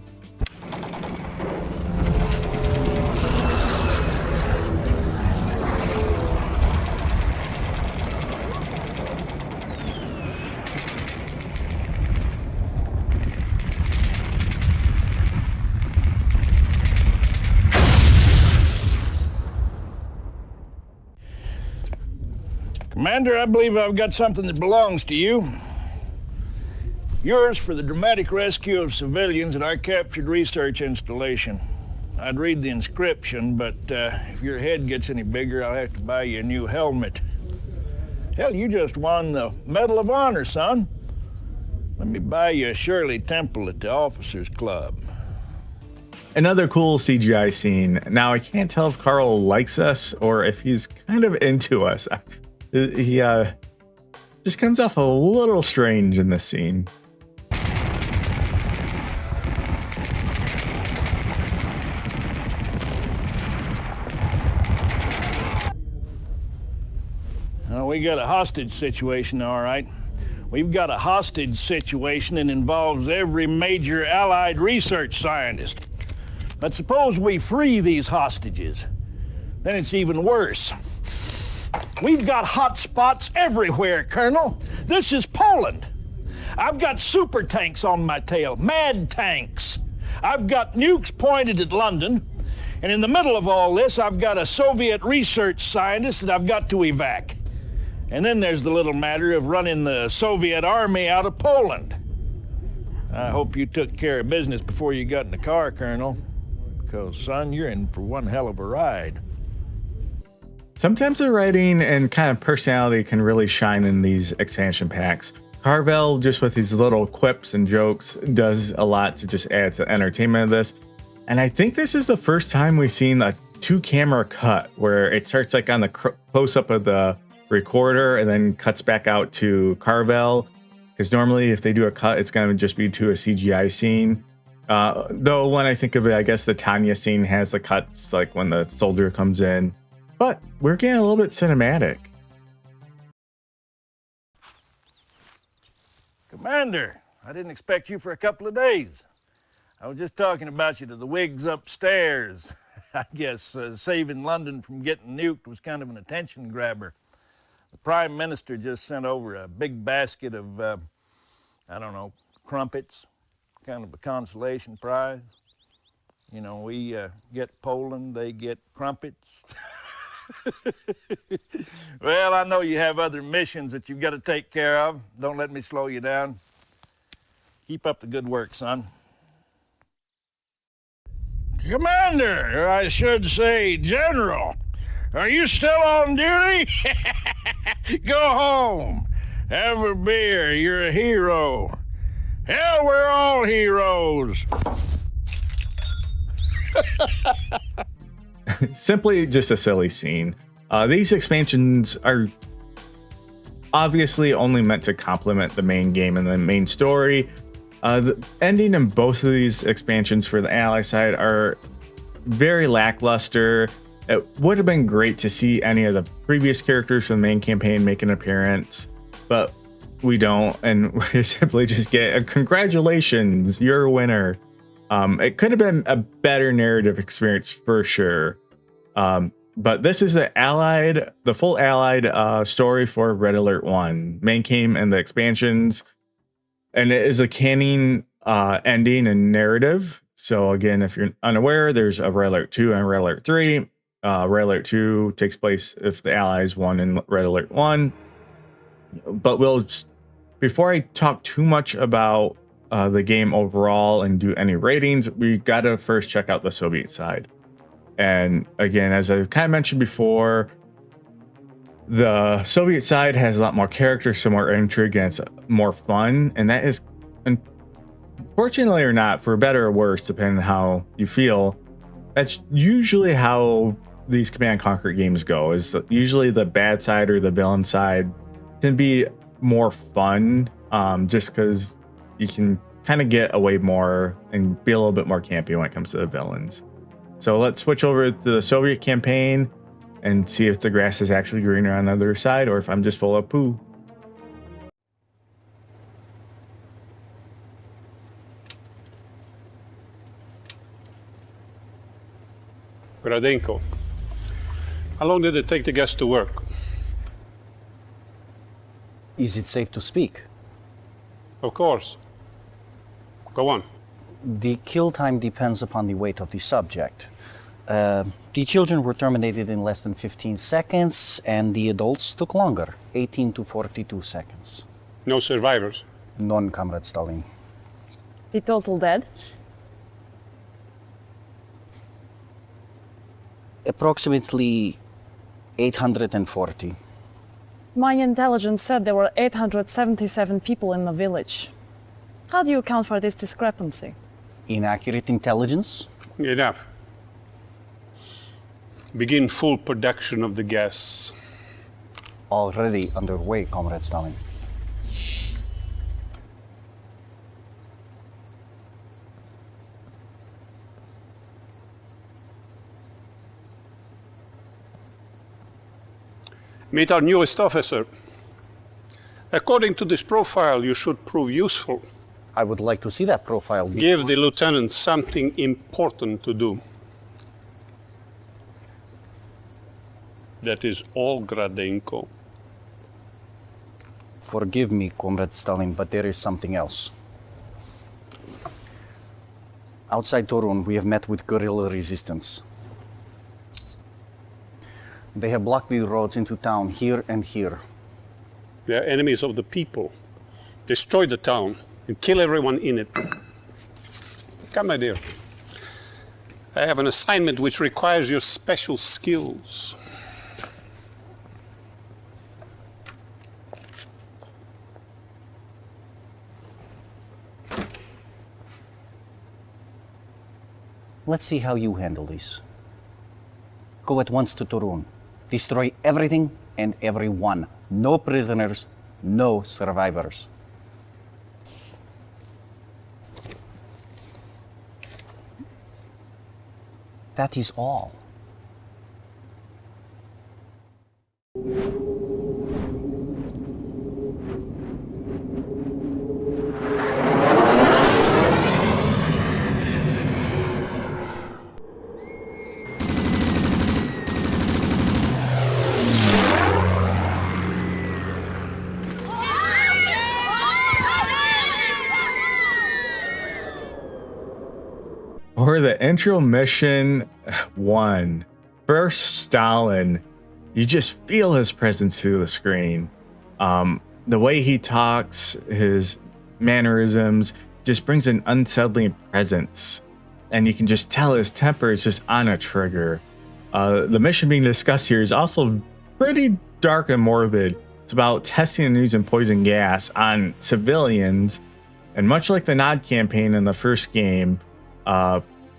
Commander, I believe I've got something that belongs to you. Yours for the dramatic rescue of civilians at our captured research installation. I'd read the inscription, but if your head gets any bigger, I'll have to buy you a new helmet. Hell, you just won the Medal of Honor, son. Let me buy you a Shirley Temple at the Officers Club. Another cool CGI scene. Now, I can't tell if Carl likes us or if he's kind of into us. He just comes off a little strange in this scene. We got a hostage situation, all right. We've got a hostage situation that involves every major Allied research scientist. But suppose we free these hostages. Then it's even worse. We've got hot spots everywhere, Colonel. This is Poland. I've got super tanks on my tail, mad tanks. I've got nukes pointed at London. And in the middle of all this, I've got a Soviet research scientist that I've got to evac. And then there's the little matter of running the Soviet army out of Poland. I hope you took care of business before you got in the car, Colonel. Because, son, you're in for one hell of a ride. Sometimes the writing and kind of personality can really shine in these expansion packs. Carvel, just with these little quips and jokes, does a lot to just add to the entertainment of this. And I think this is the first time we've seen a 2-camera cut where it starts like on the close-up of the recorder and then cuts back out to Carvel. Because normally if they do a cut, it's going to just be to a CGI scene. Though when I think of it, I guess the Tanya scene has the cuts like when the soldier comes in. But we're getting a little bit cinematic. Commander, I didn't expect you for a couple of days. I was just talking about you to the wigs upstairs. I guess saving London from getting nuked was kind of an attention grabber. The Prime Minister just sent over a big basket of, I don't know, crumpets, kind of a consolation prize. You know, we get Poland, they get crumpets. Well, I know you have other missions that you've got to take care of. Don't let me slow you down. Keep up the good work, son. Commander, or I should say General, are you still on duty? Go home. Have a beer. You're a hero. Hell, we're all heroes. Simply just a silly scene. These expansions are obviously only meant to complement the main game and the main story. The ending in both of these expansions for the ally side are very lackluster. It would have been great to see any of the previous characters from the main campaign make an appearance, but we don't, and we simply just get a congratulations, you're a winner. It could have been a better narrative experience for sure. But this is the full Allied story for Red Alert 1, main game and the expansions. And it is a canon ending and narrative. So again, if you're unaware, there's a Red Alert 2 and Red Alert 3. Red Alert 2 takes place if the Allies won in Red Alert 1. But before I talk too much about the game overall and do any ratings, we gotta first check out the Soviet side. And again, as I kind of mentioned before, the Soviet side has a lot more character, some more intrigue, and it's more fun. And that is, unfortunately or not, for better or worse, depending on how you feel, that's usually how these Command & Conquer games go. Is usually the bad side or the villain side can be more fun, just because you can kind of get away more and be a little bit more campy when it comes to the villains. So let's switch over to the Soviet campaign and see if the grass is actually greener on the other side or if I'm just full of poo. Gradenko, how long did it take the gas to work? Is it safe to speak? Of course. Go on. The kill time depends upon the weight of the subject. The children were terminated in less than 15 seconds, and the adults took longer, 18 to 42 seconds. No survivors? None, Comrade Stalin. The total dead? Approximately 840. My intelligence said there were 877 people in the village. How do you account for this discrepancy? Inaccurate intelligence? Enough. Begin full production of the gas. Already underway, Comrade Stalin. Meet our newest officer. According to this profile, you should prove useful. I would like to see that profile. Give the lieutenant something important to do. That is all, Gradenko. Forgive me, Comrade Stalin, but there is something else. Outside Torun, we have met with guerrilla resistance. They have blocked the roads into town here and here. They are enemies of the people. Destroy the town and kill everyone in it. Come, my dear. I have an assignment which requires your special skills. Let's see how you handle this. Go at once to Torun. Destroy everything and everyone. No prisoners, no survivors. That is all. For the intro mission 1, first Stalin, you just feel his presence through the screen. The way he talks, his mannerisms just brings an unsettling presence, and you can just tell his temper is just on a trigger. The mission being discussed here is also pretty dark and morbid. It's about testing and using poison gas on civilians, and much like the Nod campaign in the first game,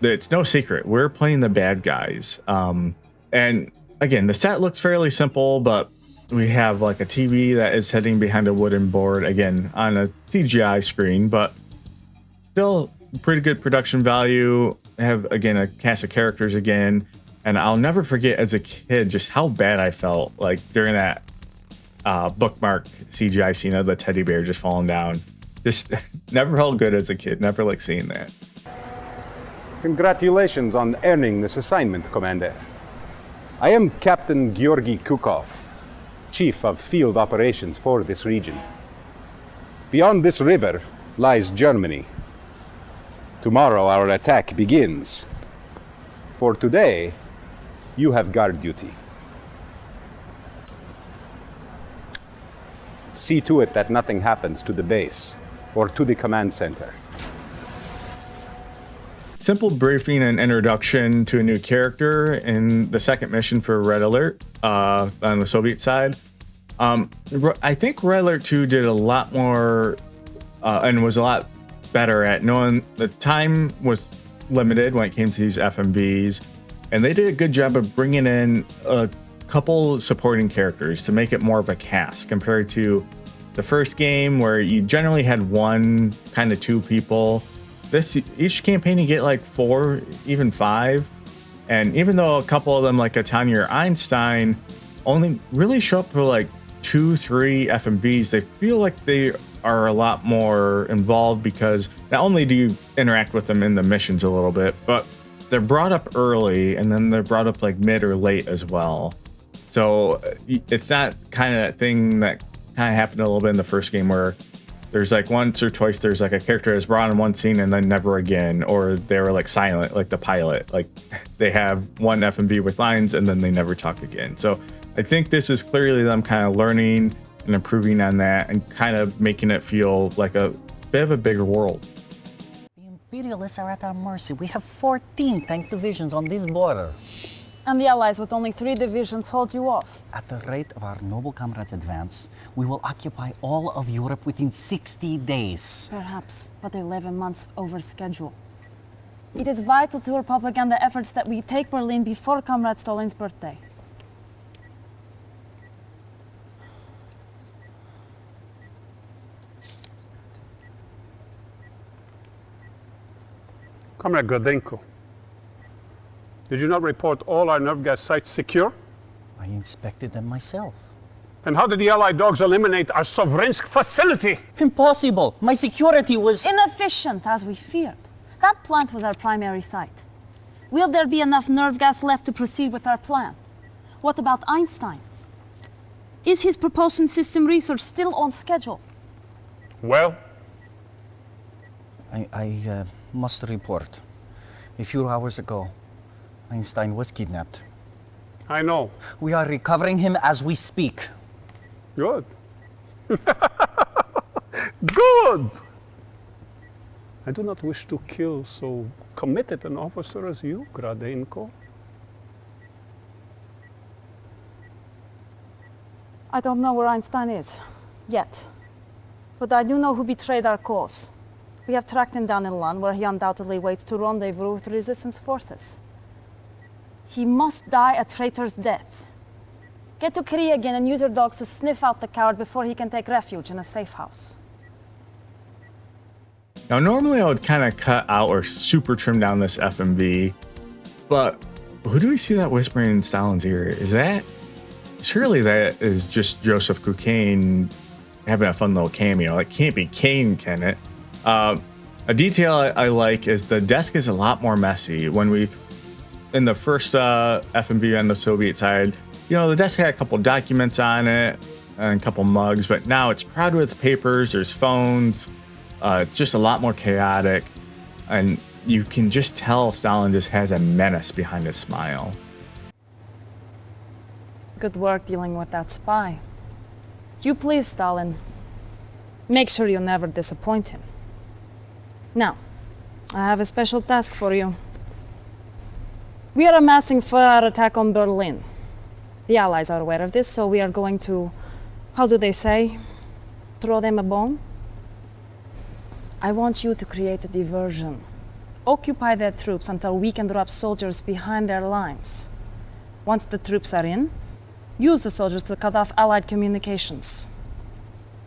it's no secret we're playing the bad guys, and again, the set looks fairly simple, but we have like a TV that is sitting behind a wooden board, again, on a CGI screen, but still pretty good production value. I have, again, a cast of characters again, and I'll never forget as a kid just how bad I felt like during that bookmark CGI scene of the teddy bear just falling down. Just never felt good as a kid, never like seeing that. Congratulations on earning this assignment, Commander. I am Captain Georgi Kukov, Chief of Field Operations for this region. Beyond this river lies Germany. Tomorrow our attack begins. For today, you have guard duty. See to it that nothing happens to the base or to the command center. Simple briefing and introduction to a new character in the second mission for Red Alert on the Soviet side. I think Red Alert 2 did a lot more and was a lot better at knowing the time was limited when it came to these FMVs, and they did a good job of bringing in a couple supporting characters to make it more of a cast compared to the first game where you generally had one, kind of two people. Each campaign you get like 4, even 5, and even though a couple of them like a Tanya or Einstein only really show up for like 2-3 FMVs, they feel like they are a lot more involved because not only do you interact with them in the missions a little bit, but they're brought up early and then they're brought up like mid or late as well. So it's not kind of that thing that kind of happened a little bit in the first game where there's like once or twice there's like a character that's brought in one scene and then never again, or they were like silent, like the pilot, like they have one FMV with lines and then they never talk again. So I think this is clearly them kind of learning and improving on that and kind of making it feel like a bit of a bigger world. The Imperialists are at our mercy. We have 14 tank divisions on this border. And the Allies with only 3 divisions hold you off. At the rate of our noble comrades' advance, we will occupy all of Europe within 60 days. Perhaps, but 11 months over schedule. It is vital to our propaganda efforts that we take Berlin before Comrade Stalin's birthday. Comrade Gradenko, did you not report all our nerve gas sites secure? I inspected them myself. And how did the Allied dogs eliminate our Sovrensk facility? Impossible! My security was inefficient, as we feared. That plant was our primary site. Will there be enough nerve gas left to proceed with our plan? What about Einstein? Is his propulsion system research still on schedule? Well? I must report. A few hours ago, Einstein was kidnapped. I know. We are recovering him as we speak. Good. Good! I do not wish to kill so committed an officer as you, Gradenko. I don't know where Einstein is, yet. But I do know who betrayed our cause. We have tracked him down in Lund, where he undoubtedly waits to rendezvous with resistance forces. He must die a traitor's death. Get to Korea again and use your dogs to sniff out the coward before he can take refuge in a safe house. Now, normally I would kind of cut out or super trim down this FMV, but who do we see that whispering in Stalin's ear? Is that, surely that is just Joseph Cocaine having a fun little cameo. It can't be Kane, can it? A detail I like is the desk is a lot more messy. When we, in the first FMV on the Soviet side, you know, the desk had a couple documents on it and a couple mugs, but now it's crowded with papers, there's phones, it's just a lot more chaotic, and you can just tell Stalin just has a menace behind his smile. Good work dealing with that spy. You please, Stalin. Make sure you never disappoint him. Now, I have a special task for you. We are amassing for our attack on Berlin. The Allies are aware of this, so we are going to, how do they say, throw them a bone? I want you to create a diversion. Occupy their troops until we can drop soldiers behind their lines. Once the troops are in, use the soldiers to cut off Allied communications.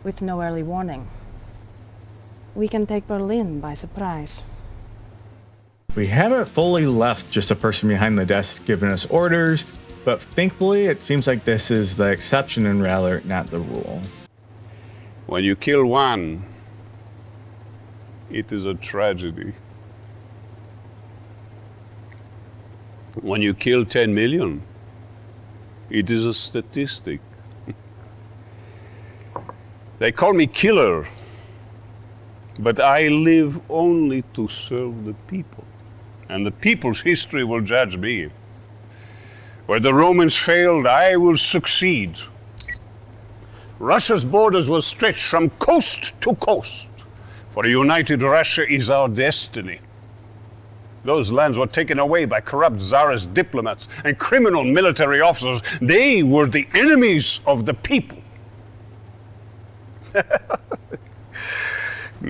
With no early warning, we can take Berlin by surprise. We haven't fully left just a person behind the desk giving us orders, but thankfully it seems like this is the exception and rather not the rule. When you kill one, it is a tragedy. When you kill 10 million, it is a statistic. They call me killer, but I live only to serve the people. And the people's history will judge me. Where the Romans failed, I will succeed. Russia's borders will stretch from coast to coast, for a united Russia is our destiny. Those lands were taken away by corrupt Tsarist diplomats and criminal military officers. They were the enemies of the people.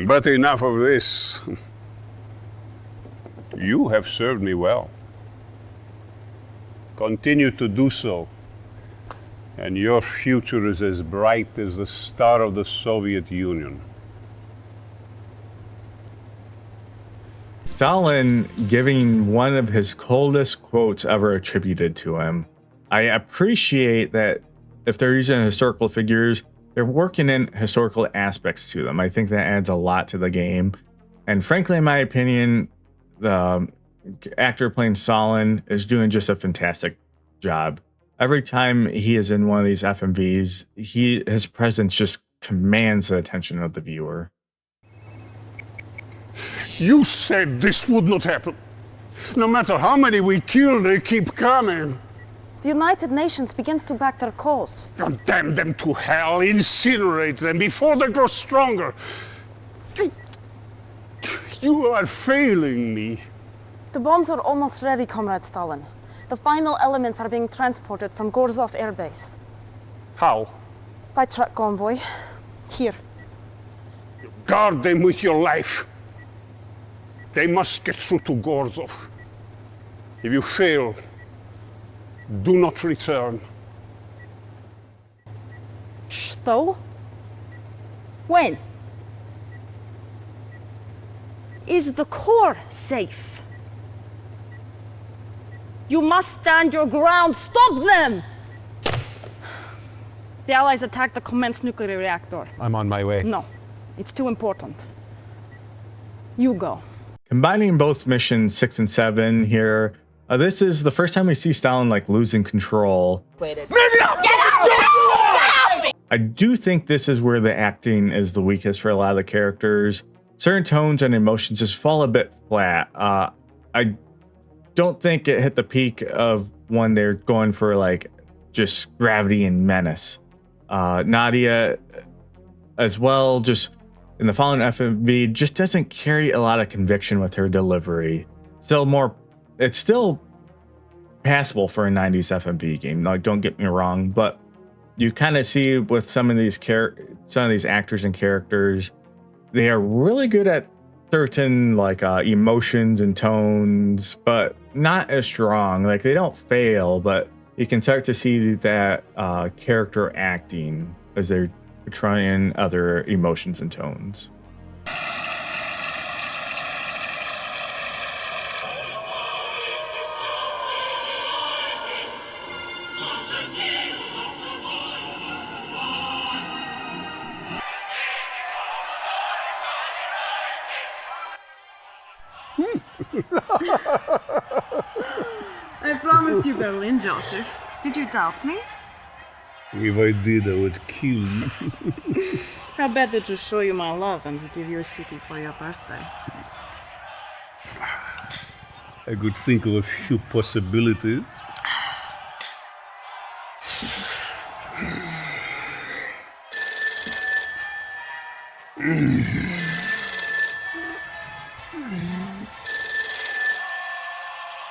But enough of this. You have served me well. Continue to do so, and your future is as bright as the star of the Soviet Union. Stalin giving one of his coldest quotes ever attributed to him. I appreciate that if they're using historical figures, they're working in historical aspects to them. I think that adds a lot to the game. And frankly, in my opinion, the actor playing Stalin is doing just a fantastic job. Every time he is in one of these FMVs, his presence just commands the attention of the viewer. You said this would not happen. No matter how many we kill, they keep coming. The United Nations begins to back their cause. Condemn them to hell, incinerate them before they grow stronger. You are failing me. The bombs are almost ready, Comrade Stalin. The final elements are being transported from Gorzov Air Base. How? By truck convoy. Here. Guard them with your life. They must get through to Gorzov. If you fail, do not return. Что? When? Is the core safe? You must stand your ground. Stop them! The Allies attacked the Campiness nuclear reactor. I'm on my way. No, it's too important. You go. Combining both missions 6 and 7 here, this is the first time we see Stalin like losing control. I do think this is where the acting is the weakest for a lot of the characters. Certain tones and emotions just fall a bit flat. I don't think it hit the peak of when they're going for like just gravity and menace. Nadia as well, just in the following FMV, just doesn't carry a lot of conviction with her delivery. It's still passable for a 90s FMV game. Like, don't get me wrong, but you kind of see with some of these actors and characters, they are really good at certain like emotions and tones, but not as strong. Like, they don't fail, but you can start to see that character acting as they're portraying other emotions and tones. I promised you Berlin, Joseph. Did you doubt me? If I did, I would kill you. How better to show you my love and to give you a city for your birthday. I could think of a few possibilities.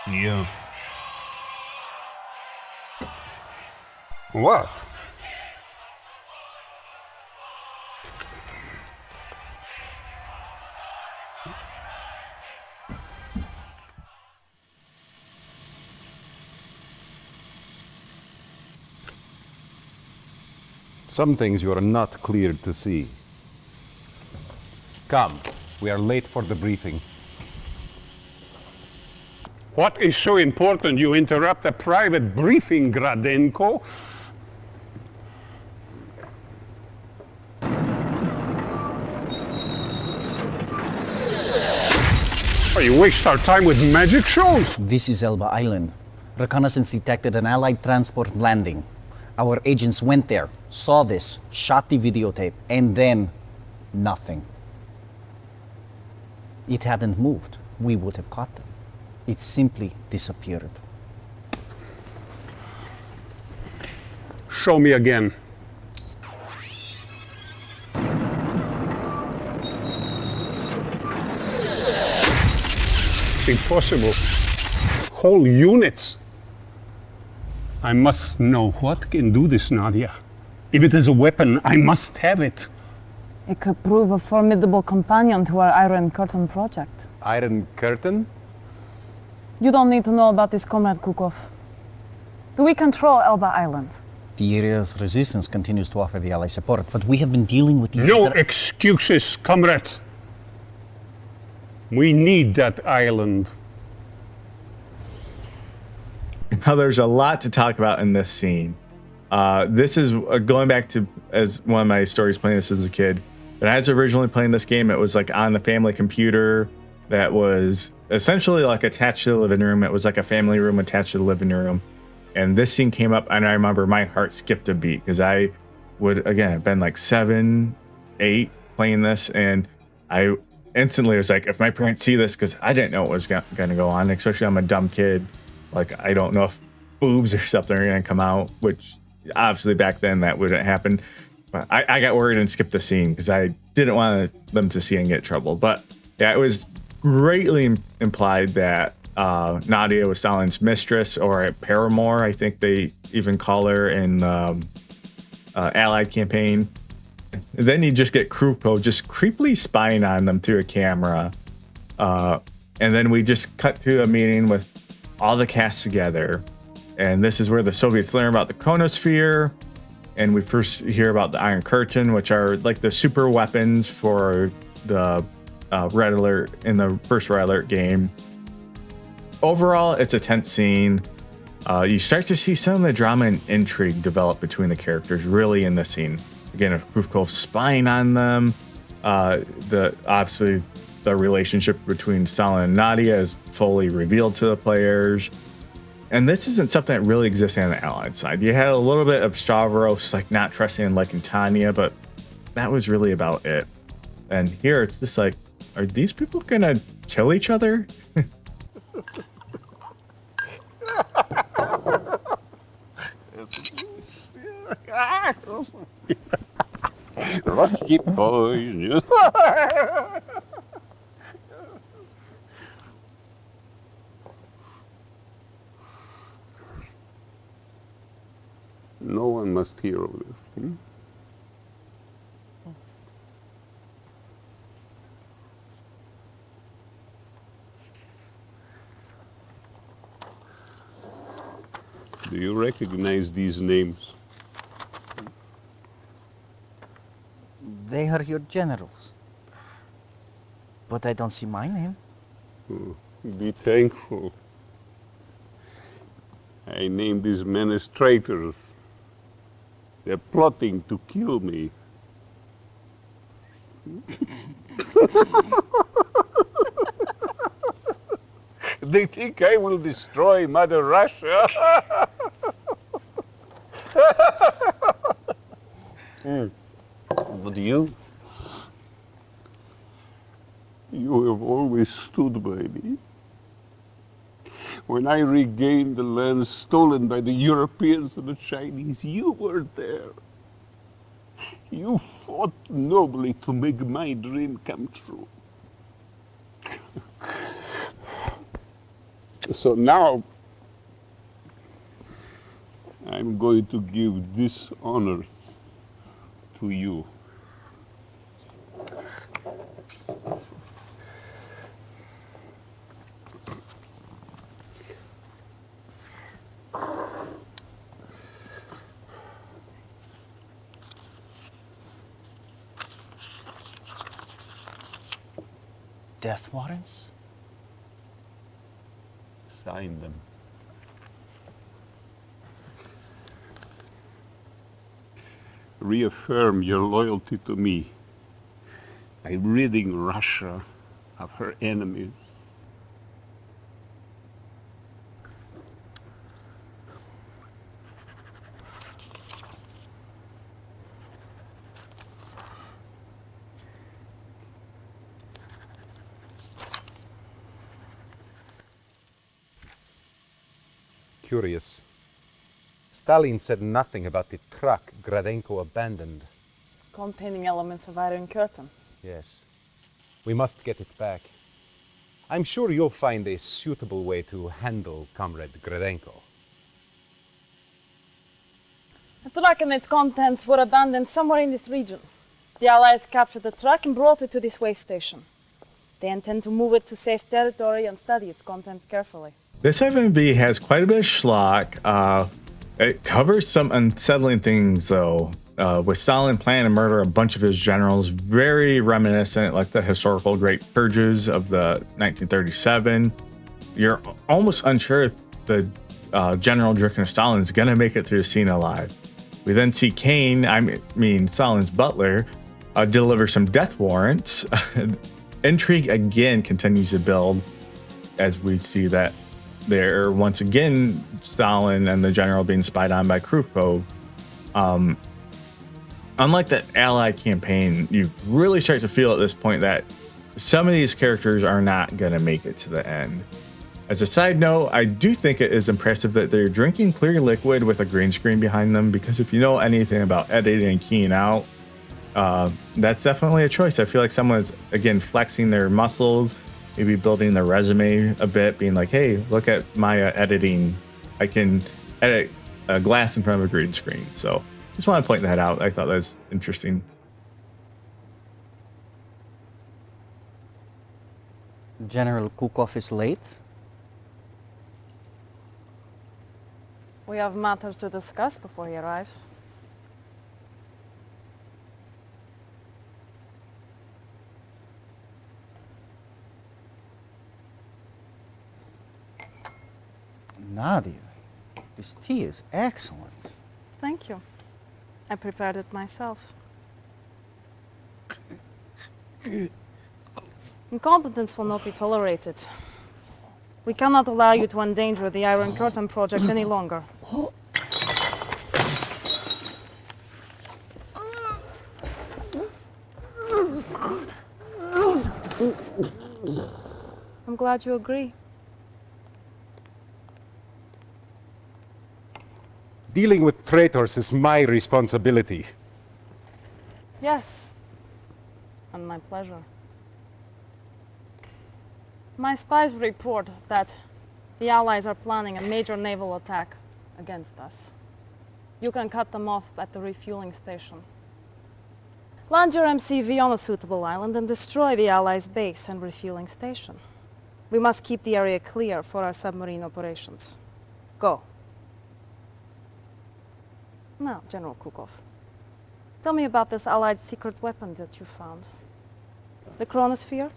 Yeah. What? Some things you are not cleared to see. Come, we are late for the briefing. What is so important you interrupt a private briefing, Gradenko? Oh, you waste our time with magic shows? This is Elba Island. Reconnaissance detected an Allied transport landing. Our agents went there, saw this, shot the videotape, and then nothing. It hadn't moved. We would have caught them. It simply disappeared. Show me again. It's impossible. Whole units. I must know what can do this, Nadia. If it is a weapon, I must have it. It could prove a formidable companion to our Iron Curtain project. Iron Curtain? You don't need to know about this, Comrade Kukov. Do we control Elba Island? The area's resistance continues to offer the Ally support, but we have been dealing with these... No excuses, comrade. We need that island. Now, there's a lot to talk about in this scene. This is going back to as one of my stories playing this as a kid. But as originally playing this game, it was like on the family computer that was essentially like attached to the living room. It was like a family room attached to the living room. And this scene came up, and I remember my heart skipped a beat because I would, again, have been like 7, 8 playing this. And I instantly was like, if my parents see this, because I didn't know what was going to go on, especially I'm a dumb kid. Like, I don't know if boobs or something are going to come out, which obviously back then that wouldn't happen. But I got worried and skipped the scene because I didn't want them to see and get in trouble. But yeah, it was greatly implied that Nadia was Stalin's mistress or a paramour. I think they even call her in the Allied campaign. And then you just get Krupko just creepily spying on them through a camera. And then we just cut to a meeting with all the cast together. And this is where the Soviets learn about the chronosphere. And we first hear about the Iron Curtain, which are like the super weapons for the Red Alert in the first Red Alert game. Overall, it's a tense scene. You start to see some of the drama and intrigue develop between the characters really in this scene. Again, Krupko spying on them. Obviously the relationship between Stalin and Nadia is fully revealed to the players. And this isn't something that really exists on the Allied side. You had a little bit of Stavros, like not trusting and liking Tanya, but that was really about it. And here it's just like, are these people gonna kill each other? Rusty boys. No one must hear of this. Do you recognize these names? They are your generals. But I don't see my name. Oh, be thankful. I named these men as traitors. They're plotting to kill me. They think I will destroy Mother Russia. But you? You have always stood by me. When I regained the lands stolen by the Europeans and the Chinese, you were there. You fought nobly to make my dream come true. So now, I'm going to give this honor to you. death warrants? Sign them. Reaffirm your loyalty to me by ridding Russia of her enemies. Curious. Stalin said nothing about the truck Gradenko abandoned. Containing elements of Iron Curtain. Yes. We must get it back. I'm sure you'll find a suitable way to handle Comrade Gradenko. The truck and its contents were abandoned somewhere in this region. The Allies captured the truck and brought it to this way station. They intend to move it to safe territory and study its contents carefully. This FMV has quite a bit of schlock. It covers some unsettling things, though, with Stalin planning to murder a bunch of his generals, very reminiscent, like the historical Great Purges of the 1937. You're almost unsure if the General Draken Stalin is going to make it through the scene alive. We then see Kane, Stalin's butler, deliver some death warrants. Intrigue again continues to build as we see that there once again Stalin and the general being spied on by Krukov. Unlike the Allied campaign, you really start to feel at this point that some of these characters are not going to make it to the end. As a side note, I do think it is impressive that they're drinking clear liquid with a green screen behind them, because if you know anything about editing and keying out, that's definitely a choice. I feel like someone's, again, flexing their muscles, maybe building their resume a bit, being like, hey, look at my editing. I can edit a glass in front of a green screen. So just want to point that out. I thought that was interesting. General Kukov is late. We have matters to discuss before he arrives. Nadia, this tea is excellent. Thank you. I prepared it myself. Incompetence will not be tolerated. We cannot allow you to endanger the Iron Curtain project any longer. I'm glad you agree. Dealing with traitors is my responsibility. Yes, and my pleasure. My spies report that the Allies are planning a major naval attack against us. You can cut them off at the refueling station. Land your MCV on a suitable island and destroy the Allies' base and refueling station. We must keep the area clear for our submarine operations. Go. Now, General Kukov, tell me about this Allied secret weapon that you found. The chronosphere?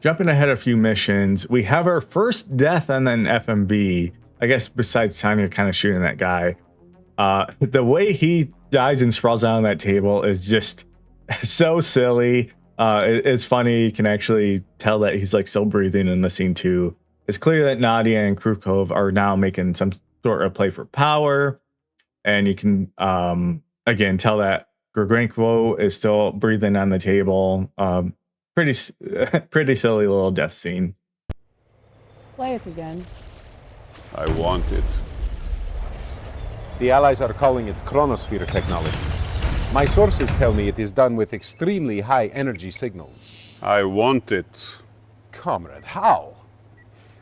Jumping ahead a few missions, we have our first death on an FMV. I guess besides Tanya kind of shooting that guy. The way he dies and sprawls out on that table is just so silly. It's funny. You can actually tell that he's like still breathing in the scene too. It's clear that Nadia and Krukov are now making some sort of play for power. And you can, again, tell that Gradenko is still breathing on the table. Pretty silly little death scene. Play it again. I want it. The Allies are calling it chronosphere technology. My sources tell me it is done with extremely high energy signals. I want it. Comrade, how?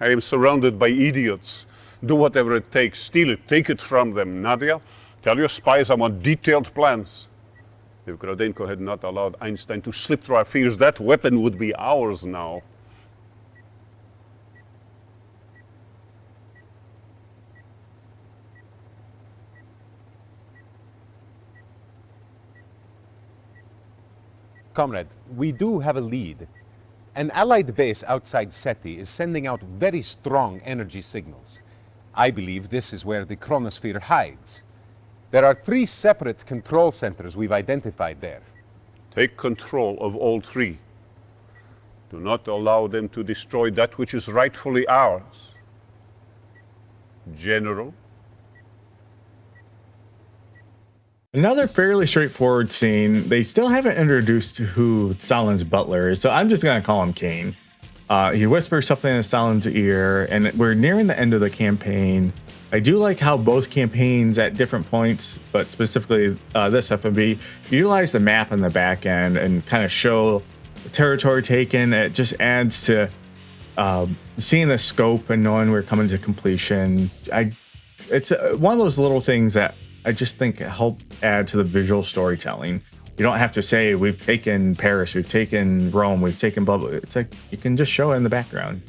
I am surrounded by idiots. Do whatever it takes. Steal it. Take it from them. Nadia, tell your spies I want detailed plans. If Gradenko had not allowed Einstein to slip through our fingers, that weapon would be ours now. Comrade, we do have a lead. An Allied base outside SETI is sending out very strong energy signals. I believe this is where the chronosphere hides. There are 3 separate control centers we've identified there. Take control of all 3. Do not allow them to destroy that which is rightfully ours. General? Another fairly straightforward scene. They still haven't introduced who Stalin's butler is, so I'm just going to call him Kane. He whispers something in Stalin's ear, and we're nearing the end of the campaign. I do like how both campaigns at different points, but specifically this FMV, utilize the map in the back end and kind of show the territory taken. It just adds to seeing the scope and knowing we're coming to completion. It's one of those little things that I just think help add to the visual storytelling. You don't have to say, we've taken Paris, we've taken Rome, we've taken blah, blah. It's like, you can just show it in the background.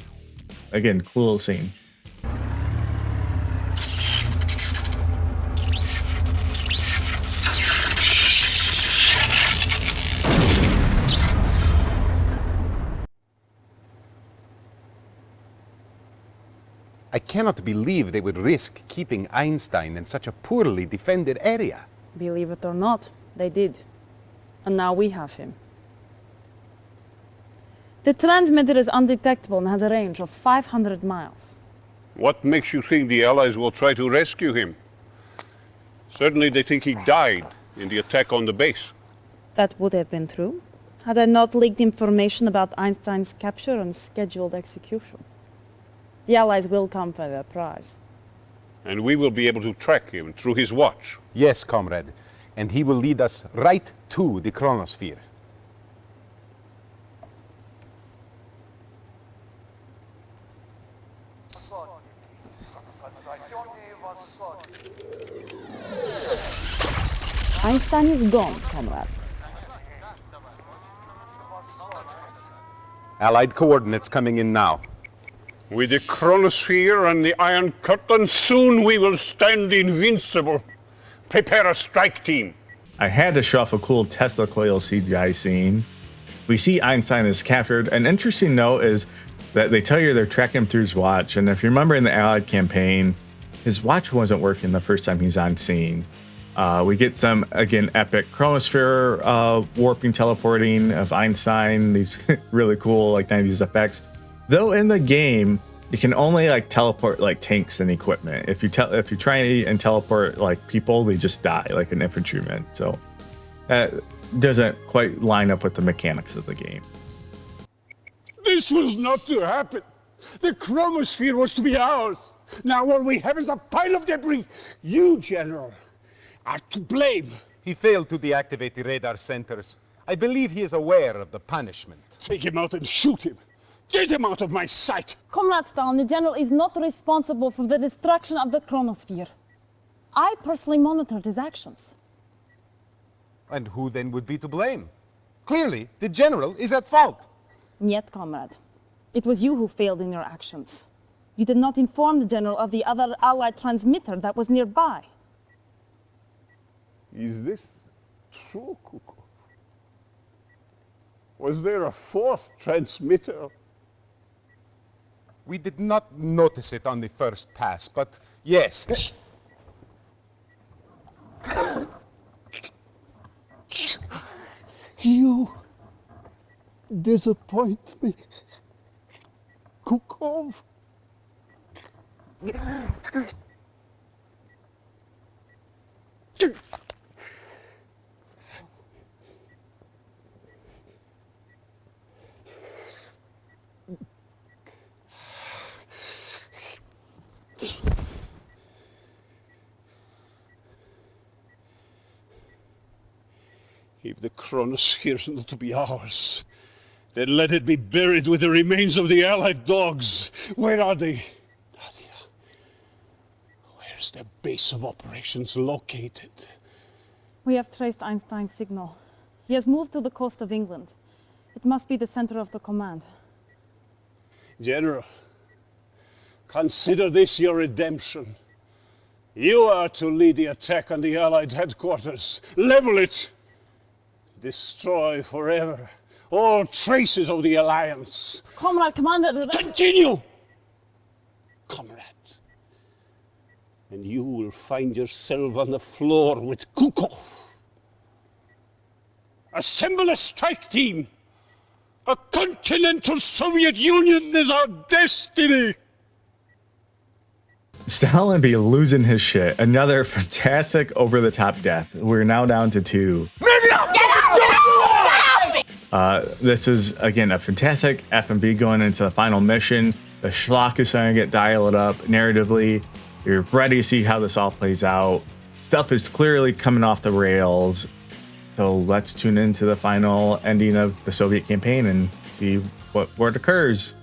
Again, cool little scene. I cannot believe they would risk keeping Einstein in such a poorly defended area. Believe it or not, they did. And now we have him. The transmitter is undetectable and has a range of 500 miles. What makes you think the Allies will try to rescue him? Certainly they think he died in the attack on the base. That would have been true, had I not leaked information about Einstein's capture and scheduled execution. The Allies will come for their prize. And we will be able to track him through his watch. Yes, comrade. And he will lead us right to the chronosphere. Einstein is gone, comrade. Allied coordinates coming in now. With the chronosphere and the Iron Curtain, soon we will stand invincible. Prepare a strike team. I had to show off a cool Tesla coil CGI scene. We see Einstein is captured. An interesting note is that they tell you they're tracking him through his watch. And if you remember in the Allied campaign, his watch wasn't working the first time he's on scene. We get some, again, epic chronosphere warping, teleporting of Einstein. These really cool, like 90s effects. Though in the game, you can only like teleport like tanks and equipment. If you try and teleport like people, they just die like an infantryman. So that doesn't quite line up with the mechanics of the game. This was not to happen. The chronosphere was to be ours. Now all we have is a pile of debris. You, General, are to blame. He failed to deactivate the radar centers. I believe he is aware of the punishment. Take him out and shoot him. Get him out of my sight! Comrade Stalin, the General is not responsible for the destruction of the chronosphere. I personally monitored his actions. And who then would be to blame? Clearly, the General is at fault. Yet, comrade, it was you who failed in your actions. You did not inform the General of the other Allied transmitter that was nearby. Is this true, Kuko? Was there a 4th transmitter? We did not notice it on the first pass, but yes. You disappoint me, Kukov. If the chronosphere is not to be ours, then let it be buried with the remains of the Allied dogs. Where are they? Nadia, where's their base of operations located? We have traced Einstein's signal. He has moved to the coast of England. It must be the center of the command. General, consider this your redemption. You are to lead the attack on the Allied headquarters. Level it! Destroy forever all traces of the Alliance. Comrade Commander... Continue! Comrade. And you will find yourself on the floor with Kukov. Assemble a strike team. A continental Soviet Union is our destiny. Stalin be losing his shit. Another fantastic over-the-top death. We're now down to 2. This is, again, a fantastic FMV going into the final mission. The schlock is starting to get dialed up narratively. You're ready to see how this all plays out. Stuff is clearly coming off the rails. So let's tune into the final ending of the Soviet campaign and see what occurs.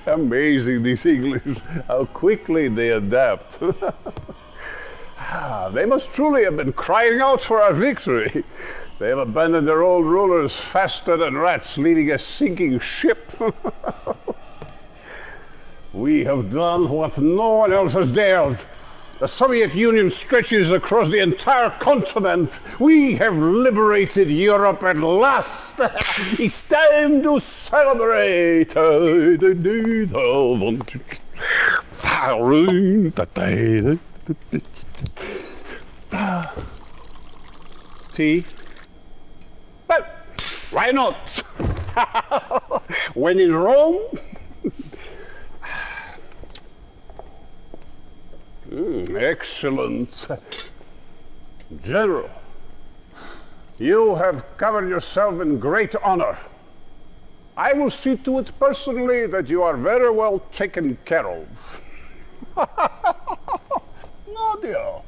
Amazing, these English, how quickly they adapt. They must truly have been crying out for our victory. They have abandoned their old rulers faster than rats leaving a sinking ship. We have done what no one else has dared. The Soviet Union stretches across the entire continent. We have liberated Europe at last. It's time to celebrate. See? Well, why not? When in Rome. Excellent. General, you have covered yourself in great honor. I will see to it personally that you are very well taken care of. Nadia,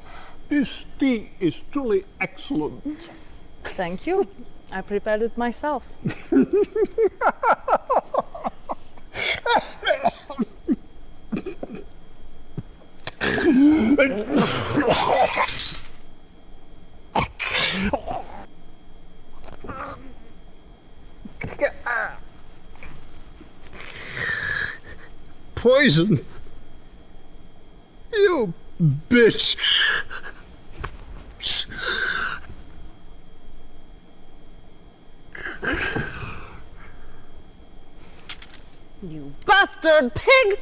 this tea is truly excellent. Thank you. I prepared it myself. Poison. You bitch. You bastard pig!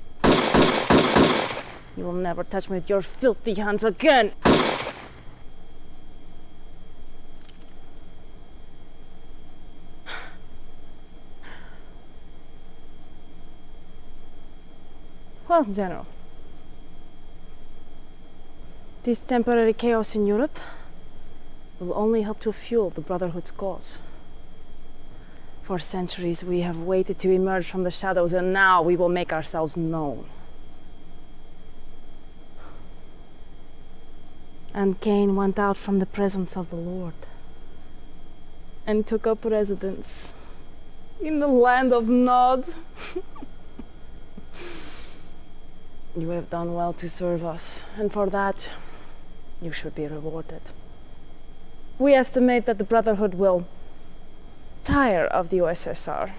You will never touch me with your filthy hands again! Well, General, this temporary chaos in Europe will only help to fuel the Brotherhood's cause. For centuries we have waited to emerge from the shadows, and now we will make ourselves known. And Cain went out from the presence of the Lord and took up residence in the land of Nod. You have done well to serve us, and for that, you should be rewarded. We estimate that the Brotherhood will tire of the USSR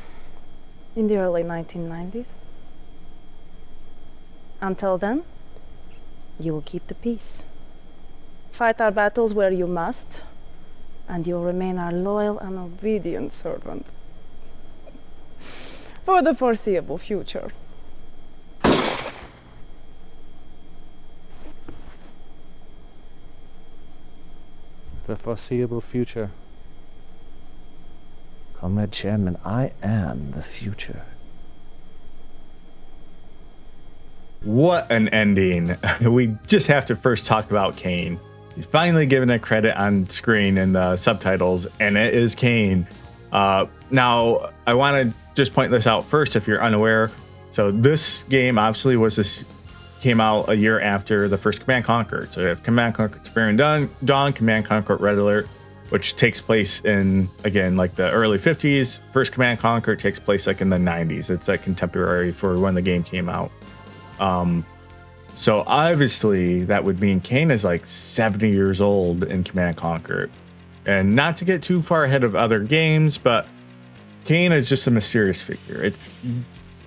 in the early 1990s. Until then, you will keep the peace. Fight our battles where you must, and you'll remain our loyal and obedient servant for the foreseeable future. The foreseeable future. Comrade Chairman, I am the future. What an ending. We just have to first talk about Cain. He's finally given a credit on screen in the subtitles, and it is Cain. Now, I want to just point this out first if you're unaware. So this game obviously came out a year after the first Command Conquer. So you have Command Conquer Tiberian Dawn, Command Conquer Red Alert, which takes place in, again, like the early 50s. First Command Conquer takes place like in the 90s. It's like contemporary for when the game came out. So obviously that would mean Kane is like 70 years old in Command & Conquer. And not to get too far ahead of other games, but Kane is just a mysterious figure. It's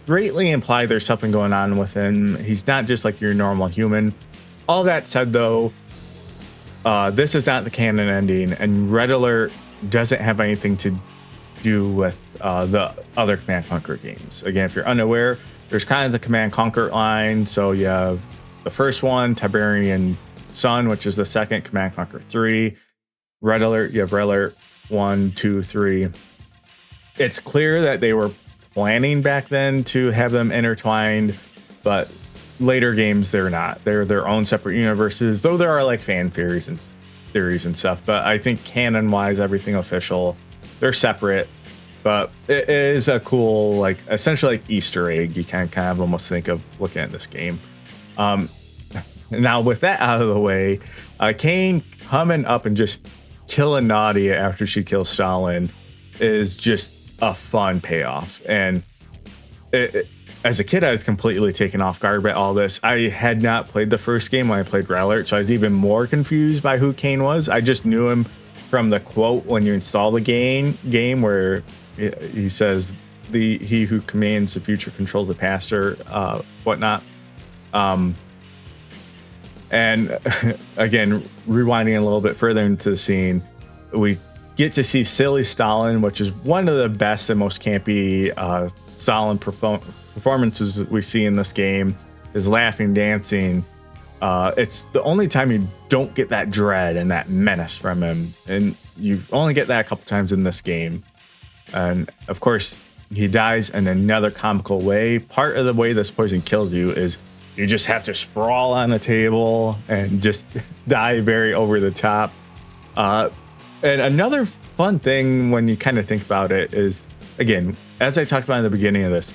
greatly implied there's something going on with him. He's not just like your normal human. All that said, though, this is not the canon ending, and Red Alert doesn't have anything to do with the other Command & Conquer games. Again, if you're unaware, there's kind of the Command & Conquer line. So you have the first one, Tiberian Sun, which is the second, Command & Conquer 3. Red Alert, you have Red Alert 1, 2, 3. It's clear that they were planning back then to have them intertwined, but later games they're not. They're their own separate universes, though there are like fan theories and stuff. But I think canon-wise, everything official, they're separate. But it is a cool, like, essentially like Easter egg. You can kind of almost think of looking at this game. Now with that out of the way, Kane coming up and just killing Nadia after she kills Stalin is just a fun payoff. And as a kid, I was completely taken off guard by all this. I had not played the first game when I played Red Alert, so I was even more confused by who Kane was. I just knew him from the quote when you install the game where he says, he who commands the future controls the past, or whatnot. And again, rewinding a little bit further into the scene, we get to see silly Stalin, which is one of the best and most campy Stalin performances we see in this game. Is laughing, dancing. It's the only time you don't get that dread and that menace from him, and you only get that a couple times in this game. And of course, he dies in another comical way. Part of the way this poison kills you is you just have to sprawl on a table and just die very over the top. And another fun thing when you kind of think about it is, again, as I talked about in the beginning of this,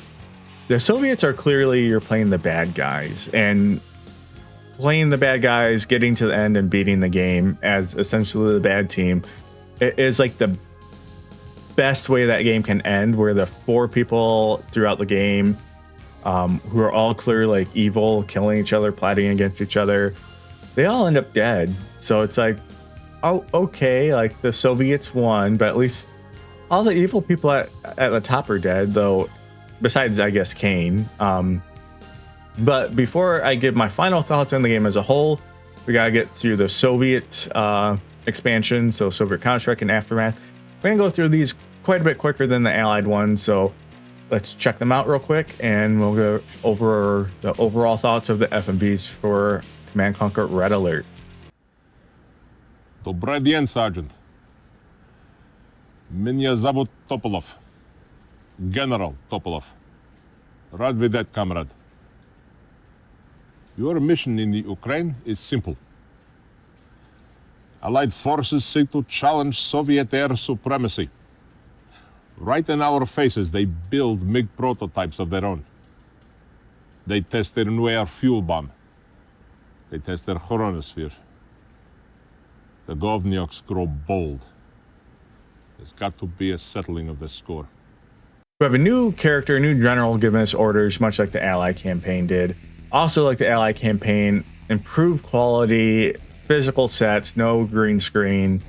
the Soviets are clearly, you're playing the bad guys, and playing the bad guys, getting to the end and beating the game as essentially the bad team, it is like the best way that game can end, where the 4 people throughout the game who are all clearly like evil, killing each other, plotting against each other, they all end up dead. So it's like, oh, okay, like the Soviets won, but at least all the evil people at the top are dead, though, besides, I guess, Kane. But before I give my final thoughts on the game as a whole, we gotta get through the Soviet expansion, so Soviet Counter-Strike and Aftermath. We're gonna go through these quite a bit quicker than the Allied ones, so let's check them out real quick, and we'll go over the overall thoughts of the FMVs for Command & Conquer Red Alert. Добрый день, Sergeant. Меня зовут Topolov. General Topolov. Rad видеть, comrade. Your mission in the Ukraine is simple. Allied forces seek to challenge Soviet air supremacy. Right in our faces, they build MiG prototypes of their own. They test their new air fuel bomb. They test their chronosphere. The Govnyuks grow bold. There's got to be a settling of the score. We have a new character, a new general giving us orders, much like the Allied campaign did. Also, like the Allied campaign, improved quality, physical sets, no green screen.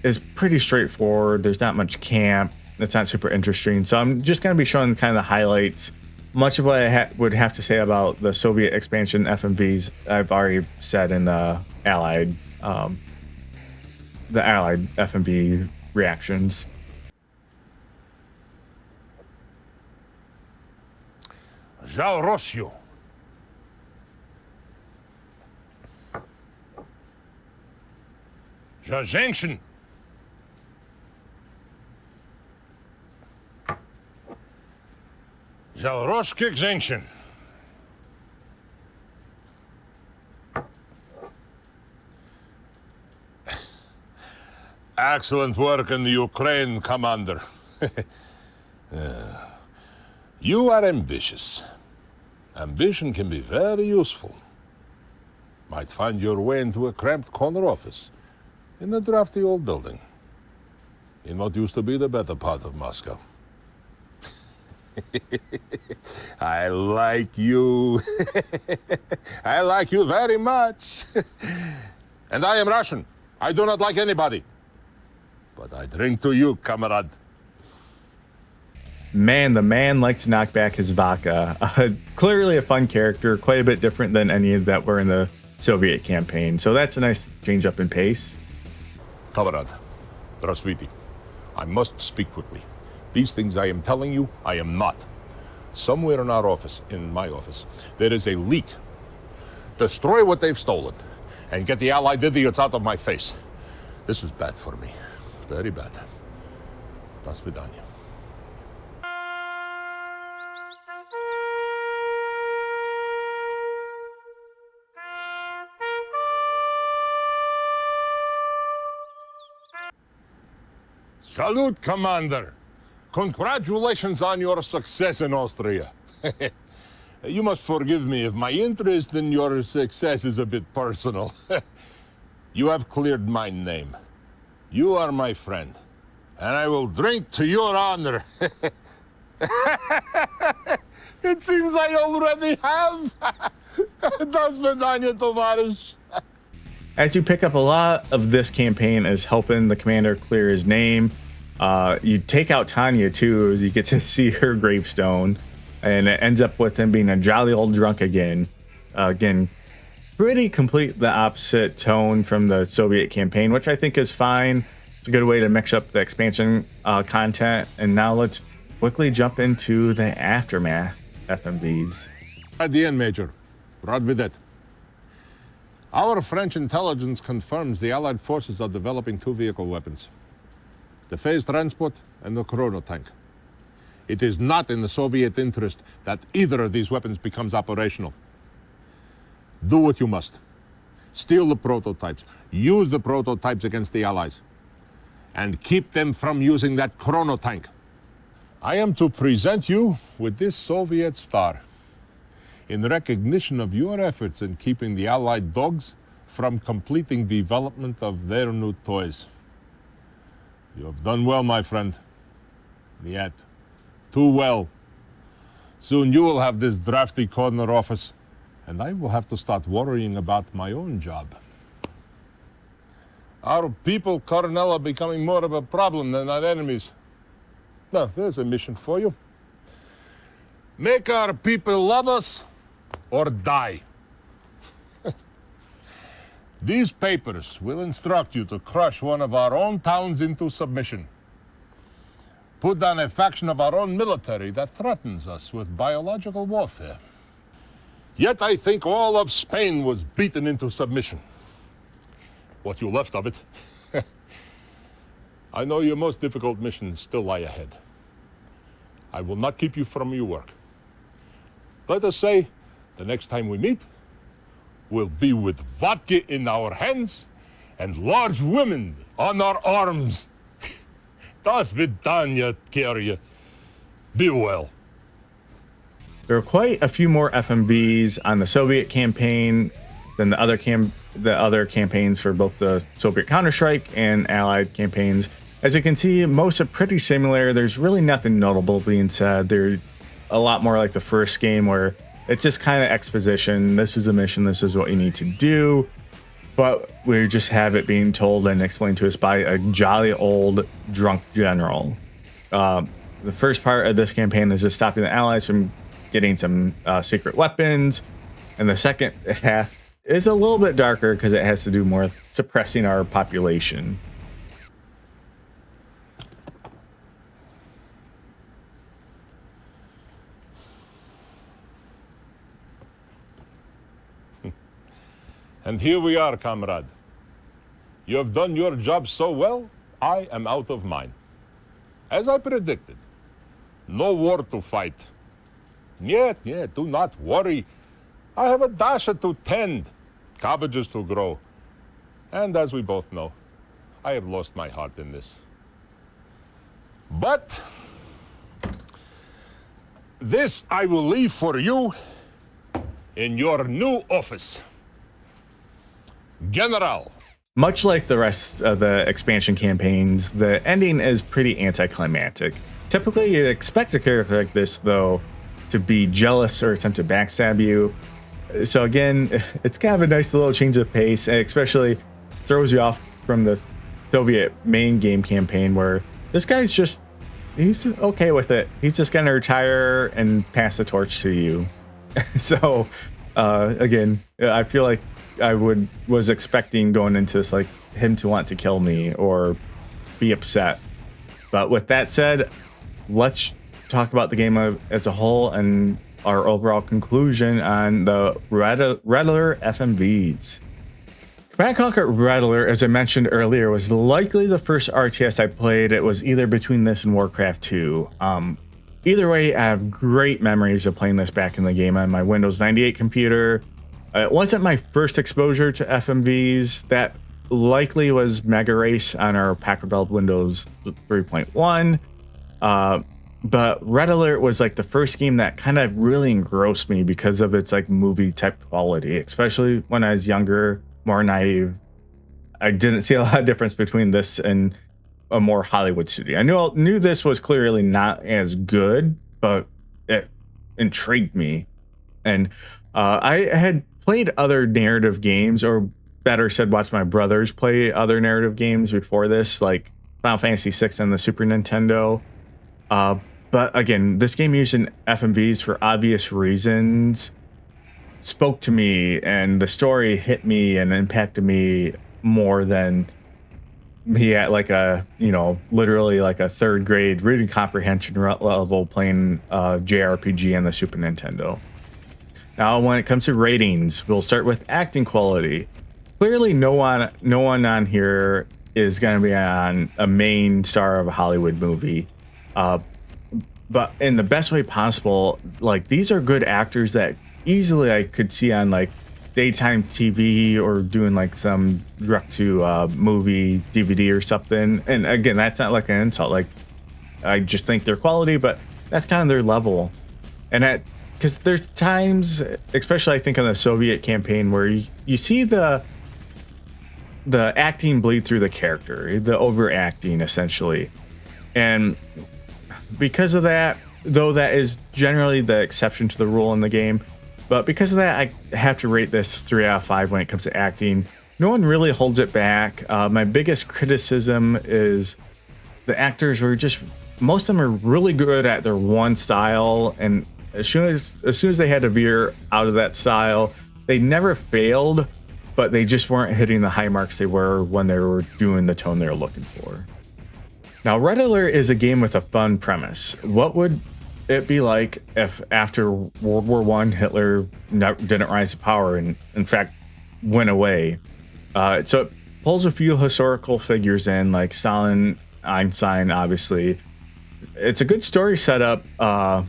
It's pretty straightforward. There's not much camp. It's not super interesting. So I'm just going to be showing kind of the highlights. Much of what I would have to say about the Soviet expansion FMVs, I've already said in the Allied FMV reactions. Żal Rosju. Żal żeńszyn. Żal roskich żeńszyn. Excellent work in the Ukraine, Commander. You are ambitious. Ambition can be very useful. Might find your way into a cramped corner office in a drafty old building in what used to be the better part of Moscow. I like you. I like you very much. And I am Russian. I do not like anybody. But I drink to you, comrade. Man, the man liked to knock back his vodka. Clearly a fun character, quite a bit different than any that were in the Soviet campaign. So that's a nice change up in pace. Comrade, Здравствуйте. I must speak quickly. These things I am telling you, I am not. Somewhere in our office, in my office, there is a leak. Destroy what they've stolen and get the Allied idiots out of my face. This is bad for me. Very bad. До свидания. Salute, Commander. Congratulations on your success in Austria. You must forgive me if my interest in your success is a bit personal. You have cleared my name. You are my friend, and I will drink to your honor. It seems I already have. До свидания, товарищ. As you pick up, a lot of this campaign is helping the commander clear his name. You take out Tanya too. You get to see her gravestone, and it ends up with him being a jolly old drunk again. Again, pretty complete the opposite tone from the Soviet campaign, which I think is fine. It's a good way to mix up the expansion content. And now let's quickly jump into the aftermath FMVs. At the end, Major. Rad Videt. Our French intelligence confirms the Allied forces are developing two vehicle weapons. The phase transport and the chrono tank. It is not in the Soviet interest that either of these weapons becomes operational. Do what you must. Steal the prototypes. Use the prototypes against the Allies. And keep them from using that chrono tank. I am to present you with this Soviet star in recognition of your efforts in keeping the Allied dogs from completing development of their new toys. You have done well, my friend. Yet, too well. Soon you will have this drafty corner office, and I will have to start worrying about my own job. Our people, Colonel, are becoming more of a problem than our enemies. Now, there's a mission for you. Make our people love us, or die. These papers will instruct you to crush one of our own towns into submission. Put down a faction of our own military that threatens us with biological warfare. Yet I think all of Spain was beaten into submission. What you left of it. I know your most difficult missions still lie ahead. I will not keep you from your work. Let us say, the next time we meet, we'll be with vodka in our hands and large women on our arms. До свидания, Kerry. Be well. There are quite a few more FMVs on the Soviet campaign than the other campaigns for both the Soviet Counter-Strike and Allied campaigns. As you can see, most are pretty similar. There's really nothing notable being said. They're a lot more like the first game where it's just kind of exposition. This is a mission. This is what you need to do. But we just have it being told and explained to us by a jolly old drunk general. The first part of this campaign is just stopping the Allies from getting some secret weapons. And the second half is a little bit darker because it has to do more with suppressing our population. And here we are, comrade. You have done your job so well, I am out of mine. As I predicted, no war to fight. Yet, do not worry. I have a dasher to tend, cabbages to grow. And as we both know, I have lost my heart in this. But this I will leave for you in your new office. General. Much like the rest of the expansion campaigns, the ending is pretty anticlimactic. Typically, you'd expect a character like this, though, to be jealous or attempt to backstab you. So again, it's kind of a nice little change of pace, and especially throws you off from the Soviet main game campaign where this guy's just, he's okay with it. He's just gonna retire and pass the torch to you. So again, I feel like I was expecting going into this like him to want to kill me or be upset. But with that said, let's talk about the game as a whole and our overall conclusion on the Rattler FMVs. Command & Conquer Rattler, as I mentioned earlier, was likely the first RTS I played. It was either between this and Warcraft 2. Either way, I have great memories of playing this back in the game on my Windows 98 computer. It wasn't my first exposure to FMVs. That likely was Mega Race on our Packard-Bell Windows 3.1. But Red Alert was like the first game that kind of really engrossed me because of its like movie type quality, especially when I was younger, more naive. I didn't see a lot of difference between this and a more Hollywood studio. I knew this was clearly not as good, but it intrigued me. And I had played other narrative games, or better said, watched my brothers play other narrative games before this, like Final Fantasy VI on the Super Nintendo. But again, this game using FMVs for obvious reasons spoke to me, and the story hit me and impacted me more than me at like a, literally like a third grade reading comprehension level playing JRPG on the Super Nintendo. Now, when it comes to ratings, we'll start with acting quality. Clearly, no one on here is going to be on a main star of a Hollywood movie. But in the best way possible, like these are good actors that easily I could see on like daytime TV or doing like some direct to movie DVD or something. And again, that's not like an insult. Like I just think they're quality, but that's kind of their level. And because there's times, especially I think on the Soviet campaign, where you see the acting bleed through the character, the overacting essentially. And because of that, though that is generally the exception to the rule in the game, but because of that, I have to rate this 3 out of 5 when it comes to acting. No one really holds it back. My biggest criticism is the actors were just, most of them are really good at their one style, and as soon as they had to veer out of that style, they never failed, but they just weren't hitting the high marks they were when they were doing the tone they were looking for. Now, Red Alert is a game with a fun premise. What would it be like if after World War I, Hitler didn't rise to power and, in fact, went away? So it pulls a few historical figures in, like Stalin, Einstein, obviously. It's a good story setup, but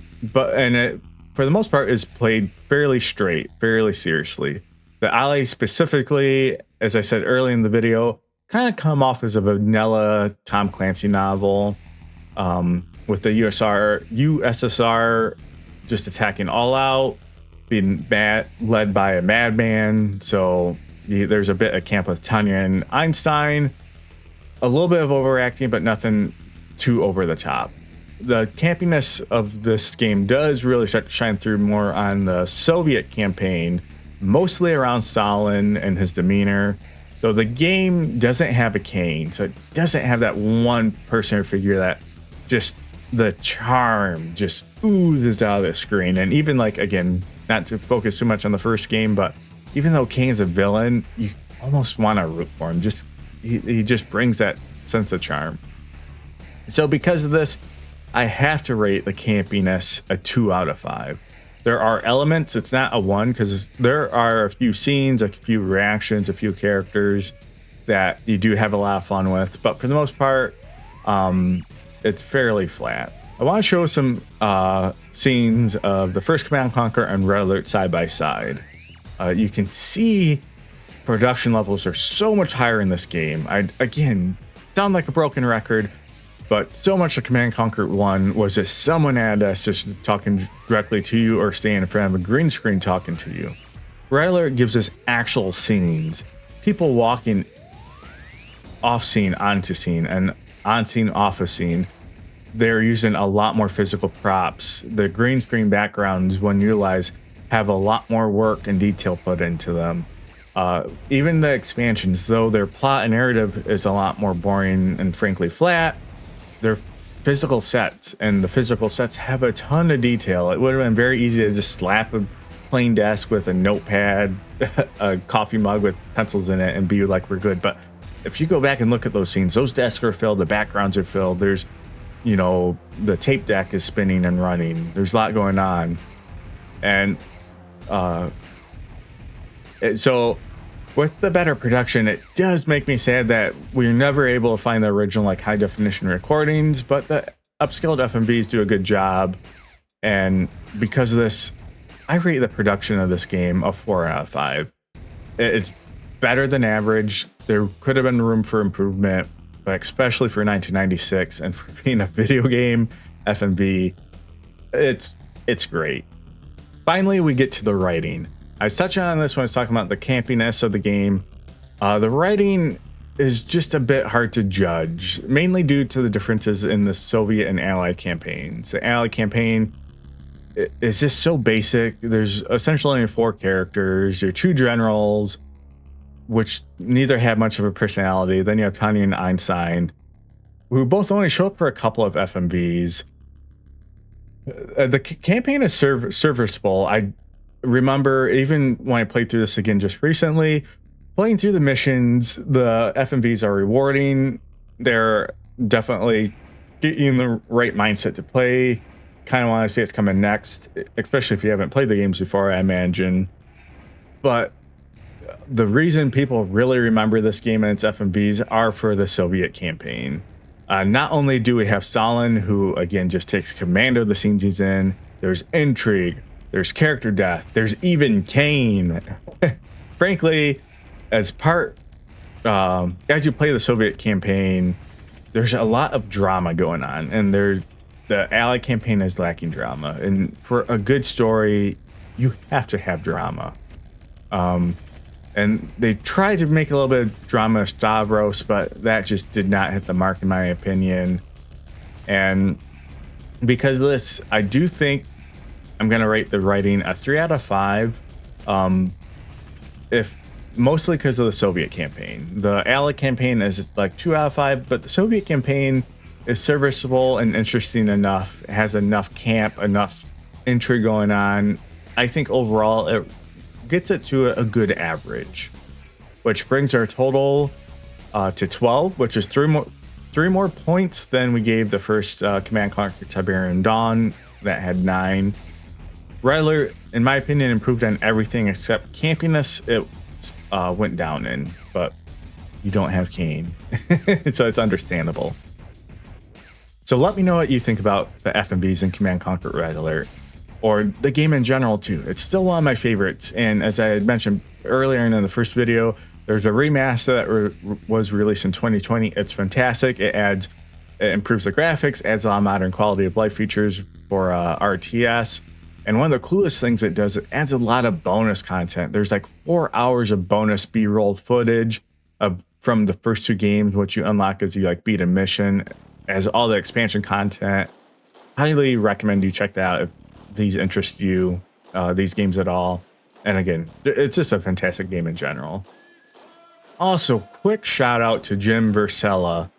it, for the most part, is played fairly straight, fairly seriously. The Allies specifically, as I said early in the video, kind of come off as a vanilla Tom Clancy novel, with the USSR just attacking all out, being led by a madman. So there's a bit of camp with Tanya and Einstein, a little bit of overacting, but nothing too over the top. The campiness of this game does really start to shine through more on the Soviet campaign, mostly around Stalin and his demeanor. So the game doesn't have a Kane, so it doesn't have that one person or figure that just the charm just oozes out of the screen. And even like, again, not to focus too much on the first game, but even though Kane's a villain, you almost want to root for him. Just he just brings that sense of charm. So because of this, I have to rate the campiness a 2 out of 5. There are elements, it's not a 1, because there are a few scenes, a few reactions, a few characters that you do have a lot of fun with, but for the most part, it's fairly flat. I want to show some scenes of the first Command & Conquer and Red Alert side by side. You can see production levels are so much higher in this game. I again sound like a broken record, but so much of Command & Conquer 1 was just someone at us just talking directly to you or staying in front of a green screen talking to you. Red Alert gives us actual scenes, people walking off scene onto scene and on scene off a scene. they're using a lot more physical props. The green screen backgrounds, when utilized, have a lot more work and detail put into them. Even the expansions, though their plot and narrative is a lot more boring and frankly flat, they're physical sets, and the physical sets have a ton of detail. It would have been very easy to just slap a plain desk with a notepad, a coffee mug with pencils in it, and be like, we're good. But if you go back and look at those scenes, those desks are filled, the backgrounds are filled, there's, you know, the tape deck is spinning and running, there's a lot going on. And so with the better production, it does make me sad that we're never able to find the original like high definition recordings, but the upscaled FMVs do a good job. And because of this, I rate the production of this game a 4 out of 5. It's better than average. There could have been room for improvement, but especially for 1996 and for being a video game FMV, it's great. Finally, we get to the writing. I was touching on this when I was talking about the campiness of the game. The writing is just a bit hard to judge, mainly due to the differences in the Soviet and Allied campaigns. The Allied campaign is just so basic. There's essentially only 4 characters. Your 2 generals, which neither have much of a personality. Then you have Tanya and Einstein, who both only show up for a couple of FMVs. The campaign is serviceable. I remember, even when I played through this again just recently, playing through the missions, the FMVs are rewarding. They're definitely getting you in the right mindset to play. Kind of want to see it's coming next, especially if you haven't played the games before, I imagine. But the reason people really remember this game and its FMVs are for the Soviet campaign. Not only do we have Stalin, who again just takes command of the scenes he's in, there's intrigue, there's character death, there's even Kane. Frankly, as you play the Soviet campaign, there's a lot of drama going on, and the Allied campaign is lacking drama. And for a good story, you have to have drama. And they tried to make a little bit of drama of Stavros, but that just did not hit the mark in my opinion. And because of this, I do think I'm going to rate the writing a 3 out of 5. Mostly because of the Soviet campaign. The Allied campaign is like 2 out of 5, but the Soviet campaign is serviceable and interesting enough. It has enough camp, enough intrigue going on. I think overall it gets it to a good average, which brings our total to 12, which is 3 more points than we gave the first Command & Conquer Tiberium Dawn that had 9. Red Alert, in my opinion, improved on everything except campiness. It went down in, but you don't have Kane, so it's understandable. So let me know what you think about the FMVs in Command & Conquer Red Alert, or the game in general too. It's still one of my favorites, and as I had mentioned earlier in the first video, there's a remaster that was released in 2020. It's fantastic. It improves the graphics, adds a lot of modern quality of life features for RTS. And one of the coolest things it does, it adds a lot of bonus content. There's like 4 hours of bonus B-roll footage from the first 2 games, which you unlock as you like beat a mission, as all the expansion content. Highly recommend you check that out if these interest you, these games at all. And again, it's just a fantastic game in general. Also, quick shout out to Jim Versella.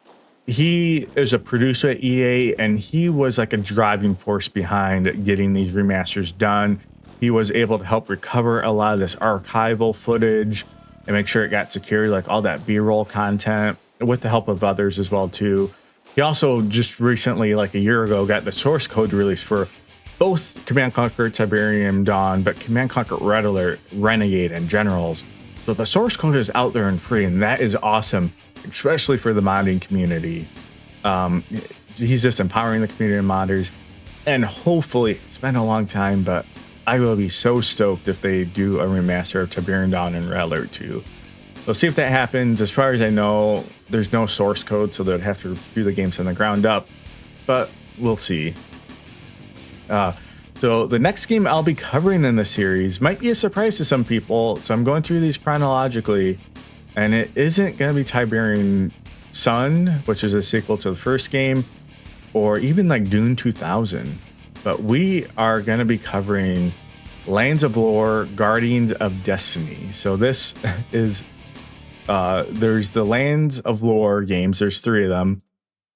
He is a producer at EA, and he was like a driving force behind getting these remasters done. He was able to help recover a lot of this archival footage and make sure it got secured, like all that B-roll content, with the help of others as well too. He also just recently, like a year ago, got the source code released for both Command & Conquer Tiberium Dawn, but Command & Conquer Red Alert, Renegade, and Generals. So the source code is out there and free, and that is awesome, especially for the modding community. He's just empowering the community of modders, and hopefully, it's been a long time, but I will be so stoked if they do a remaster of Tiberium Dawn and Red Alert 2. We'll see if that happens. As far as I know, there's no source code, so they'd have to do the games from the ground up, but we'll see. So the next game I'll be covering in the series might be a surprise to some people, so I'm going through these chronologically, and it isn't going to be Tiberium Sun, which is a sequel to the first game, or even like Dune 2000. But we are going to be covering Lands of Lore, Guardians of Destiny. So this is, there's the Lands of Lore games. There's 3 of them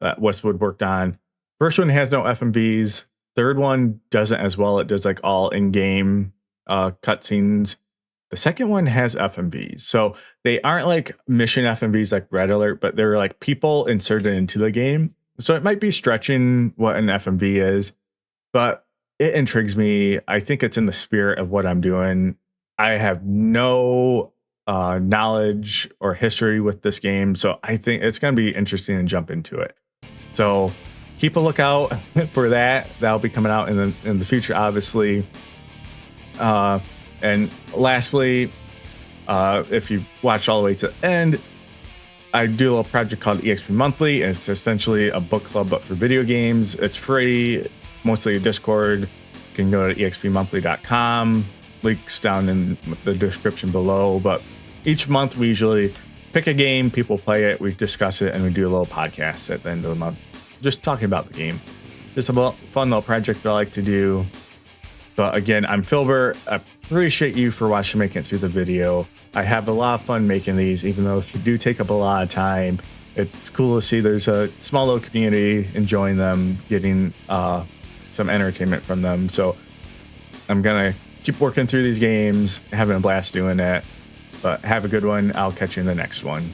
that WestWood worked on. First one has no FMVs. Third one doesn't as well. It does like all in-game cutscenes. The second one has FMVs. So they aren't like mission FMVs like Red Alert, but they're like people inserted into the game. So it might be stretching what an FMV is, but it intrigues me. I think it's in the spirit of what I'm doing. I have no knowledge or history with this game, so I think it's going to be interesting to jump into it. So keep a lookout for that. That'll be coming out in the future, obviously. And lastly, if you watch all the way to the end, I do a little project called EXP Monthly, and it's essentially a book club but for video games. It's free, mostly a Discord. You can go to expmonthly.com. Links down in the description below. But each month we usually pick a game, people play it, we discuss it, and we do a little podcast at the end of the month, just talking about the game. Just a fun little project that I like to do. But again, I'm Filbert. I appreciate you for watching, making it through the video. I have a lot of fun making these, even though they do take up a lot of time. It's cool to see there's a small little community enjoying them, getting some entertainment from them. So I'm gonna keep working through these games, having a blast doing it. But have a good one. I'll catch you in the next one.